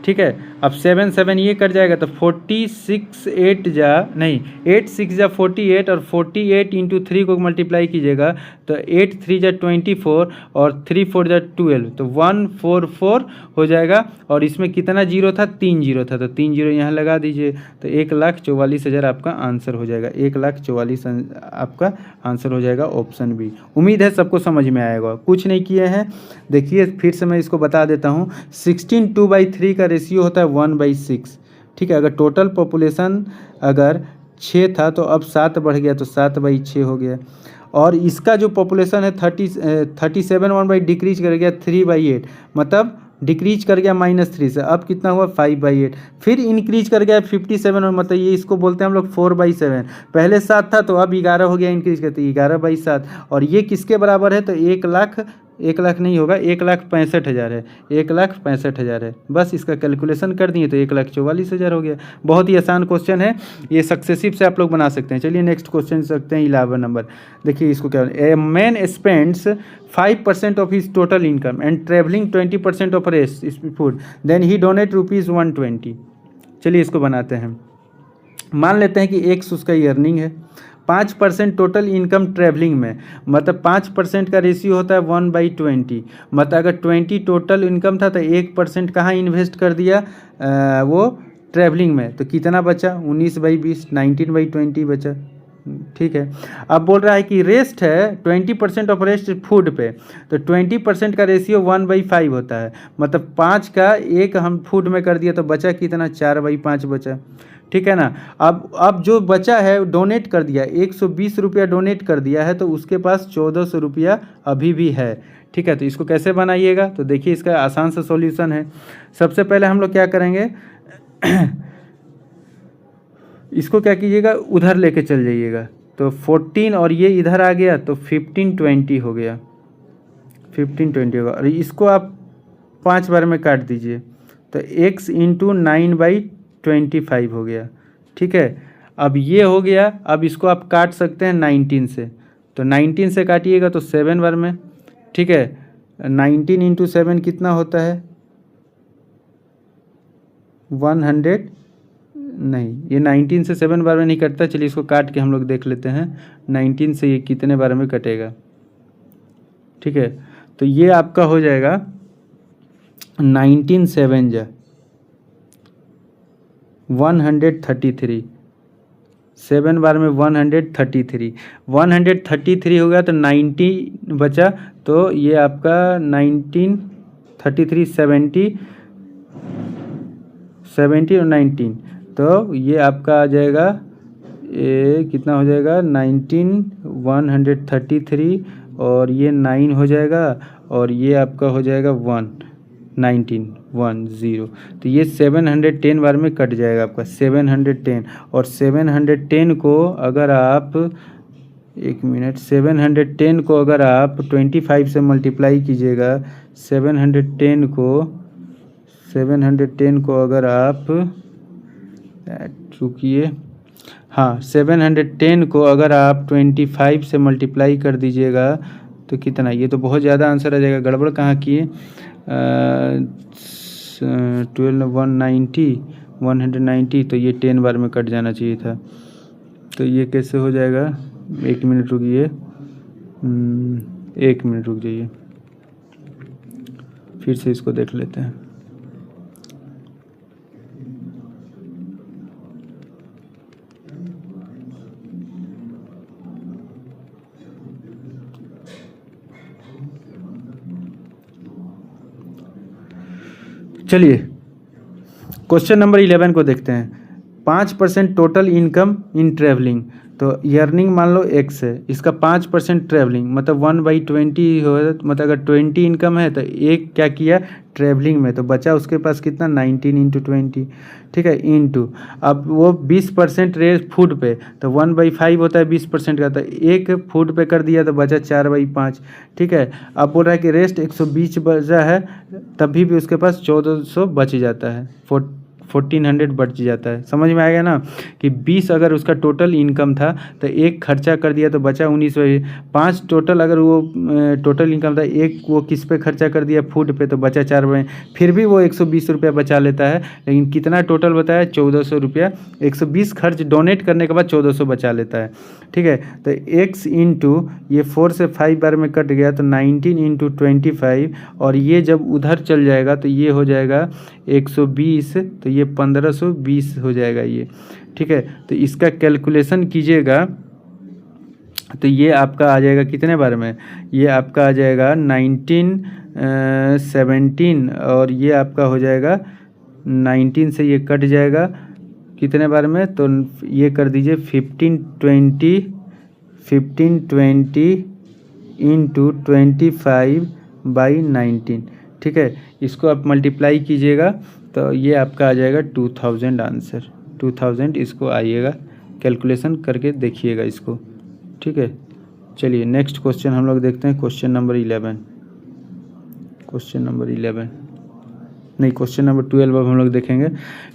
ठीक है, अब 7 7 ये कट जाएगा, तो 46 8 जा नहीं 8 6 जा 48, और 48 × 3 को मल्टीप्लाई कीजिएगा तो 8 3 जा 24 और 3 4 जा 12, तो 144 हो जाएगा। और इसमें कितना जीरो था? 3 जीरो था, तो 3 जीरो यहाँ लगा दीजिए, तो 1,44,000 आपका आंसर हो जाएगा। 1,44,000 आपका आंसर हो जाएगा, ऑप्शन बी। उम्मीद है सबको समझ में आएगा। कुछ नहीं किए हैं, देखिए फिर से मैं इसको बता देता हूँ। 16.2/3 का रेशियो होता है 1/6। ठीक है, अगर टोटल पॉपुलेशन अगर 6 था तो अब 7 बढ़ गया, तो 7/6 हो गया। और इसका जो पॉपुलेशन है 37 1 डिक्रीज कर गया 3/8, मतलब डिक्रीज कर गया -3 से, अब कितना हुआ 5/8। फिर इंक्रीज कर गया 57, और मतलब ये इसको बोलते हैं हम लोग 4/7। पहले 7 था तो अब 11 हो गया, इंक्रीज करते 11/7। और ये किसके बराबर है? तो 1 लाख नहीं होगा, 1,65,000 है, 1,65,000 है। बस इसका कैलकुलेशन कर दिए तो 1,44,000 हो गया। बहुत ही आसान क्वेश्चन है, ये सक्सेसिव से आप लोग बना सकते हैं। चलिए नेक्स्ट क्वेश्चन सकते हैं 11 नंबर। देखिए इसको क्या, a man spends 5% of his total income and travelling 20% of rest food, then he donate ₹120। चलिए इसको बनाते हैं। मान लेते हैं कि x उसका अर्निंग है, 5% टोटल इनकम ट्रैवलिंग में, मतलब 5% का रेशियो होता है 1/20। मतलब अगर 20 टोटल इनकम था तो 1% कहाँ इन्वेस्ट कर दिया, वो ट्रैवलिंग में, तो कितना बचा 19/20, 19/20 बचा। ठीक है। अब बोल रहा है कि रेस्ट है 20% ऑफ रेस्ट फूड पे, तो 20% का रेशियो 1/5 होता है, मतलब 5 का 1 हम फूड में कर दिया तो बचा कितना, 4/5 बचा। ठीक है ना। अब जो बचा है डोनेट कर दिया, 120 रुपया डोनेट कर दिया है, तो उसके पास 1400 रुपया अभी भी है। ठीक है, तो इसको कैसे बनाइएगा, तो देखिए इसका आसान सा सॉल्यूशन है। सबसे पहले हम लोग क्या करेंगे इसको क्या कीजिएगा, उधर लेके चल जाइएगा, तो 14 और ये इधर आ गया तो 1520 हो गया, 1520 होगा। और इसको आप 5 बार में काट दीजिए तो x इंटू 9/25 हो गया। ठीक है, अब ये हो गया। अब इसको आप काट सकते हैं 19 से, तो 19 से काटिएगा तो 7 बार में। ठीक है, 19 इंटू 7 कितना होता है, 100 नहीं, ये 19 से 7 बार में नहीं कटता। चलिए इसको काट के हम लोग देख लेते हैं 19 से ये कितने बार में कटेगा। ठीक है, तो ये आपका हो जाएगा 19 7 जा 133, 7 बार में 133, 133 हो गया तो 90 बचा, तो ये आपका 1933 70 और 19, तो ये आपका आ जाएगा, ये कितना हो जाएगा 133 और ये 9 हो जाएगा, और ये आपका हो जाएगा 1910, तो ये 710 बार में कट जाएगा आपका 710। और 710 को अगर आप 710 को अगर आप 25 से मल्टीप्लाई कीजिएगा, 710 को अगर आप चूकिए, हाँ 710 को अगर आप 25 से मल्टीप्लाई कर दीजिएगा तो कितना, ये तो बहुत ज़्यादा आंसर आ जाएगा, गड़बड़ कहाँ किए, 190, तो ये 10 बार में कट जाना चाहिए था। तो ये कैसे हो जाएगा, 1 मिनट रुकिए, 1 मिनट रुक जाइए, फिर से इसको देख लेते हैं। चलिए क्वेश्चन नंबर 11 को देखते हैं। 5% टोटल इनकम इन ट्रैवलिंग, तो अर्निंग मान लो x है, इसका 5% ट्रैवलिंग मतलब 1/20 हो, मतलब अगर 20 इनकम है तो एक क्या किया ट्रैवलिंग में, तो बचा उसके पास कितना 19 इंटू 20। ठीक है, इंटू अब वो 20% रेट फूड पे, तो 1/5 होता है 20% का, तो एक फूड पे कर दिया तो बचा 4/5। ठीक है, अब बोल रहा है कि रेस्ट 120 बचा है, तभी भी उसके पास 1400 बच जाता है, 1400 बच जाता है। समझ में आएगा ना कि 20 अगर उसका टोटल इनकम था तो एक खर्चा कर दिया तो बचा 19/5 टोटल, अगर वो टोटल इनकम था, एक वो किस पे खर्चा कर दिया फूड पे, तो बचा 4, फिर भी वो 120 रुपया बचा लेता है, लेकिन कितना टोटल बताया 1400 रुपया, 120 खर्च डोनेट करने के बाद 1400 बचा लेता है। ठीक है, तो x इंटू ये 4 से 5 बार में कट गया तो 19 इंटू 25, और ये जब उधर चल जाएगा तो ये हो जाएगा 120, तो ये 1520 हो जाएगा ये। ठीक है, तो इसका कैलकुलेशन कीजिएगा तो ये आपका आ जाएगा कितने बार में, ये आपका आ जाएगा 17, और ये आपका हो जाएगा 19 से ये कट जाएगा कितने बार में, तो ये कर दीजिए 1520 इंटू 25/19। ठीक है, इसको आप मल्टीप्लाई कीजिएगा तो ये आपका आ जाएगा 2000 आंसर, 2000 इसको आइएगा, कैलकुलेशन करके देखिएगा इसको। ठीक है, चलिए नेक्स्ट क्वेश्चन हम लोग देखते हैं, क्वेश्चन नंबर 11 नहीं, क्वेश्चन नंबर 12 अब हम लोग देखेंगे।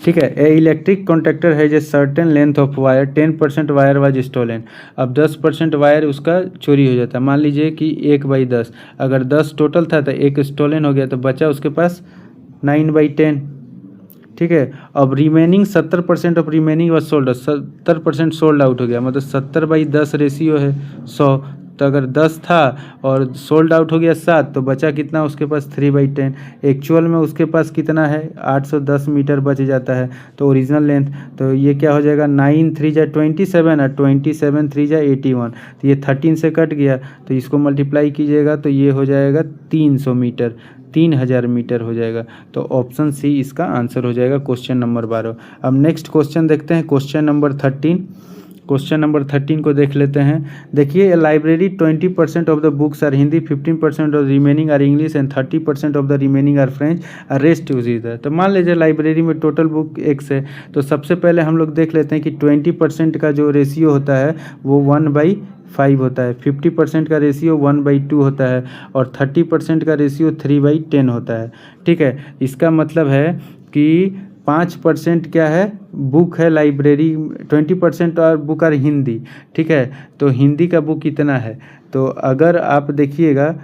ठीक है, ए इलेक्ट्रिक कॉन्ट्रैक्टर है जे certain length of wire, 10% wire was stolen. अब 10% वायर उसका चोरी हो जाता है, मान लीजिए कि 1/10, अगर 10 टोटल था तो एक स्टोलन हो गया, तो बचा उसके पास 9/10। ठीक है। अब remaining 70% of remaining was sold, 70% sold out हो गया, मतलब 70/10 रेशियो है 100। तो अगर 10 था और सोल्ड आउट हो गया 7, तो बचा कितना उसके पास 3/10। एक्चुअल में उसके पास कितना है 810 मीटर बच जाता है। तो ओरिजिनल लेंथ, तो ये क्या हो जाएगा 9 3 जा 27 और 27 3 जा 81, तो ये 13 से कट गया, तो इसको मल्टीप्लाई कीजिएगा तो ये हो जाएगा 300 मीटर, 3000 मीटर हो जाएगा। तो ऑप्शन सी इसका आंसर हो जाएगा क्वेश्चन नंबर 12। अब नेक्स्ट क्वेश्चन देखते हैं, क्वेश्चन नंबर 13। क्वेश्चन नंबर 13 को देख लेते हैं। देखिए, library 20% of the books are Hindi, 15% of remaining are English and 30% of the remaining are French, rest use इधर। तो मान लीजिए लाइब्रेरी में टोटल बुक X है, तो सबसे पहले हम लोग देख लेते हैं कि 20% का जो रेशियो होता है वो 1/5 होता है, 50% का रेशियो 1/2 होता है और 30% का रेशियो 3/10 होता है। ठीक है, इसका मतलब है कि 5% क्या है बुक है लाइब्रेरी, 20% और बुक आर हिंदी। ठीक है, तो हिंदी का बुक इतना है, तो अगर आप देखिएगा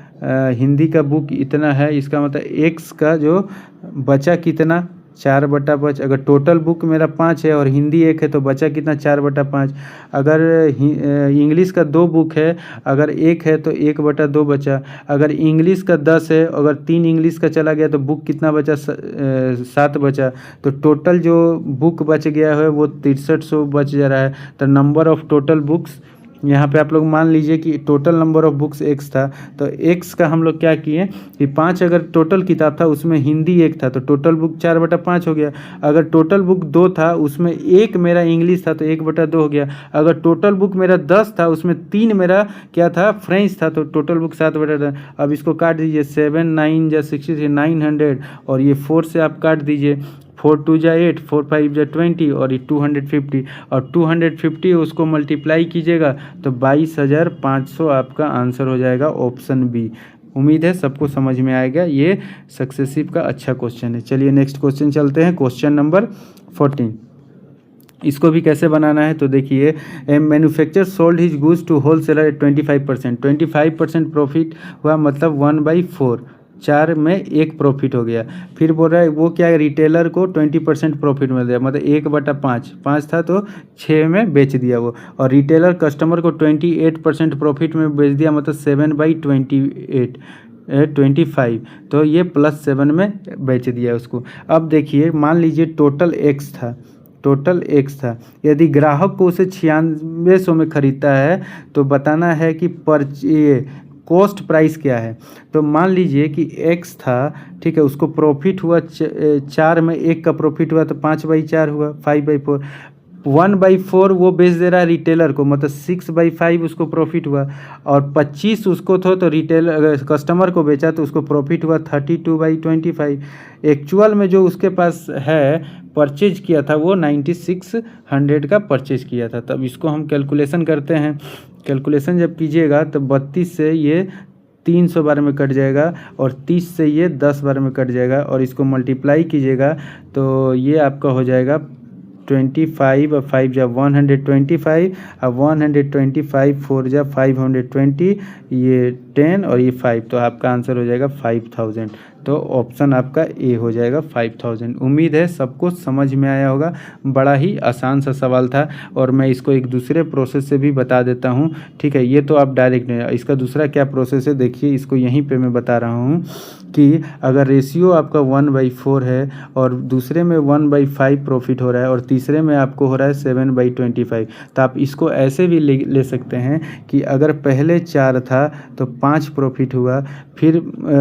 हिंदी का बुक इतना है, इसका मतलब X का जो बचा कितना 4/5। अगर टोटल बुक मेरा 5 है और हिंदी 1 है तो बचा कितना 4/5। अगर इंग्लिश का 2 बुक है, अगर 1 है तो 1/2 बचा। अगर इंग्लिश का 10 है, अगर 3 इंग्लिश का चला गया तो बुक कितना बचा 7 बचा। तो टोटल जो बुक बच गया है वो 6300 बच जा रहा है। तो नंबर ऑफ टोटल बुक्स यहाँ पे आप लोग मान लीजिए कि total number of books X था, तो X का हम लोग क्या किए कि 5 अगर टोटल किताब था उसमें हिंदी 1 था तो टोटल बुक 4/5 हो गया। अगर टोटल बुक 2 था उसमें 1 मेरा इंग्लिश था तो 1/2 हो गया। अगर टोटल बुक मेरा 10 था उसमें 3 मेरा क्या था फ्रेंच था, तो टोटल बुक 7/10। अब इसको काट दीजिए, 7 9 जा 63 900 और ये 4 से आप काट दीजिए, 4 2 जा 8, 4 5 जा 20 और ये 250 और 250 उसको मल्टीप्लाई कीजिएगा तो 22,500 आपका आंसर हो जाएगा ऑप्शन बी। उम्मीद है सबको समझ में आएगा, ये सक्सेसिव का अच्छा क्वेश्चन है। चलिए नेक्स्ट क्वेश्चन चलते हैं, क्वेश्चन नंबर 14। इसको भी कैसे बनाना है तो देखिए, manufacture sold his goods to wholesaler at 25%, 25% profit हुआ, मतलब 1/4, 4 में 1 प्रॉफिट हो गया। फिर बोल रहा है वो क्या है, रिटेलर को 20% प्रॉफिट मिल गया, मतलब 1/5, 5 था तो 6 में बेच दिया वो। और रिटेलर कस्टमर को 28% प्रॉफिट में बेच दिया, मतलब 7/28 25, तो ये +7 में बेच दिया उसको। अब देखिए मान लीजिए टोटल X था, टोटल X था, यदि ग्राहक को उसे 9600 में ख़रीदता है तो बताना है कि कॉस्ट प्राइस क्या है। तो मान लीजिए कि X था, ठीक है, उसको प्रॉफिट हुआ 4 में 1 का प्रॉफिट हुआ तो 5/4 हुआ, 5/4। 1/4 वो बेच दे रहा है रिटेलर को, मतलब 6/5 उसको प्रॉफिट हुआ। और 25 उसको तो रिटेलर कस्टमर को बेचा तो उसको प्रॉफिट हुआ 32/25। एक्चुअल में जो उसके पास है परचेज किया था वो 9600 का परचेज किया था। तब इसको हम कैलकुलेशन करते हैं, कैलकुलेशन जब कीजिएगा तो 32 से ये 300 बार में कट जाएगा और 30 से ये 10 बार में कट जाएगा और इसको मल्टीप्लाई कीजिएगा तो ये आपका हो जाएगा 25 और 5 जा 125 और 125 4 जा 520, ये 10 और ये 5, तो आपका आंसर हो जाएगा 5000। तो ऑप्शन आपका ए हो जाएगा 5000। उम्मीद है सबको समझ में आया होगा, बड़ा ही आसान सा सवाल था और मैं इसको एक दूसरे प्रोसेस से भी बता देता हूँ। ठीक है, ये तो आप डायरेक्ट नहीं, इसका दूसरा क्या प्रोसेस है देखिए, इसको यहीं पे मैं बता रहा हूँ कि अगर रेशियो आपका 1/4 है और दूसरे में 1/5 प्रॉफिट हो रहा है और तीसरे में आपको हो रहा है 7/25, तो आप इसको ऐसे भी ले सकते हैं कि अगर पहले 4 था तो 5 प्रॉफिट हुआ, फिर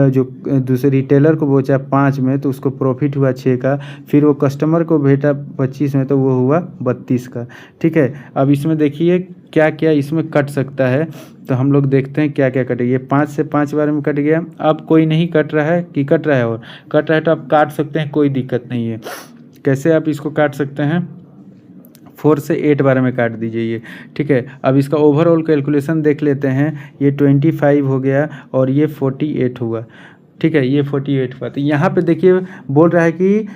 जो दूसरे रिटेलर को बेचा 5 में तो उसको प्रॉफिट हुआ 6 का, फिर वो कस्टमर को भेजा 25 में तो वो हुआ 32 का। ठीक है, अब इसमें देखिए क्या क्या इसमें कट सकता है, तो हम लोग देखते हैं क्या क्या कटेगा। ये 5 से 5 बार में कट गया। अब कोई नहीं कट रहा है कि कट रहा है, और कट रहा है तो आप काट सकते हैं, कोई दिक्कत नहीं है। कैसे आप इसको काट सकते हैं, 4 से 8 बार में काट दीजिए ये। ठीक है, अब इसका ओवरऑल कैलकुलेशन देख लेते हैं। ये 25 हो गया और ये 48 हुआ। ठीक है, ये 48 हुआ। तो यहाँ पे देखिए बोल रहा है कि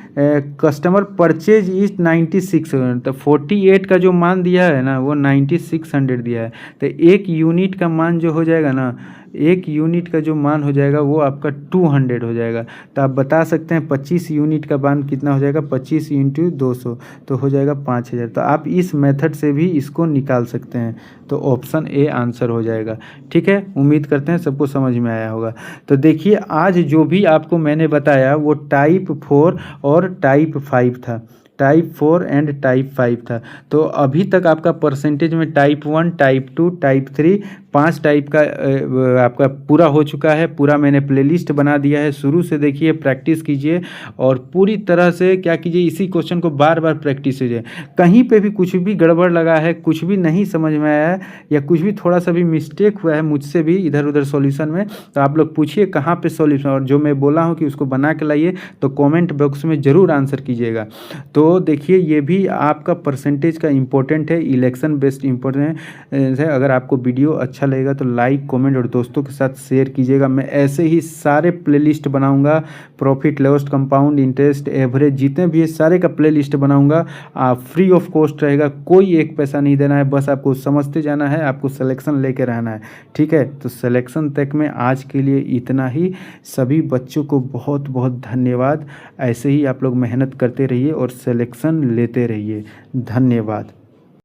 कस्टमर परचेज इज 9600, तो 48 का जो मान दिया है ना वो 9600 दिया है। तो 1 यूनिट का मान जो हो जाएगा ना 1 यूनिट का जो मान हो जाएगा वो आपका 200 हो जाएगा। तो आप बता सकते हैं 25 यूनिट का मान कितना हो जाएगा, 25 इंटू 200 तो हो जाएगा 5000। तो आप इस मेथड से भी इसको निकाल सकते हैं। तो ऑप्शन ए आंसर हो जाएगा। ठीक है, उम्मीद करते हैं सबको समझ में आया होगा। तो देखिए आज जो भी आपको मैंने बताया वो टाइप 4 और टाइप 5 था, टाइप 4 एंड टाइप 5 था। तो अभी तक आपका परसेंटेज में टाइप 1, टाइप 2, टाइप 3 5 टाइप का आपका पूरा हो चुका है। पूरा मैंने प्लेलिस्ट बना दिया है, शुरू से देखिए, प्रैक्टिस कीजिए और पूरी तरह से क्या कीजिए, इसी क्वेश्चन को बार बार प्रैक्टिस कीजिए। कहीं पे भी कुछ भी गड़बड़ लगा है, कुछ भी नहीं समझ में आया है या कुछ भी थोड़ा सा भी मिस्टेक हुआ है मुझसे भी इधर उधर सॉल्यूशन में, तो आप लोग पूछिए कहाँ पे सॉल्यूशन, और जो मैं बोला हूँ कि उसको बना के लाइए तो कॉमेंट बॉक्स में ज़रूर आंसर कीजिएगा। तो देखिए ये भी आपका परसेंटेज का इम्पोर्टेंट है, इलेक्शन बेस्ड इम्पोर्टेंट है। अगर आपको वीडियो अच्छा लगेगा तो लाइक, कमेंट और दोस्तों के साथ शेयर कीजिएगा। मैं ऐसे ही सारे प्लेलिस्ट बनाऊंगा, profit, loss, compound interest, average, जितने भी है सारे का प्लेलिस्ट बनाऊंगा। आप फ्री ऑफ कॉस्ट रहेगा, कोई एक पैसा नहीं देना है, बस आपको समझते जाना है, आपको सिलेक्शन लेके रहना है। ठीक है, तो सिलेक्शन तक में आज के लिए इतना ही। सभी बच्चों को बहुत बहुत धन्यवाद। ऐसे ही आप लोग मेहनत करते रहिए और सिलेक्शन लेते रहिए। धन्यवाद।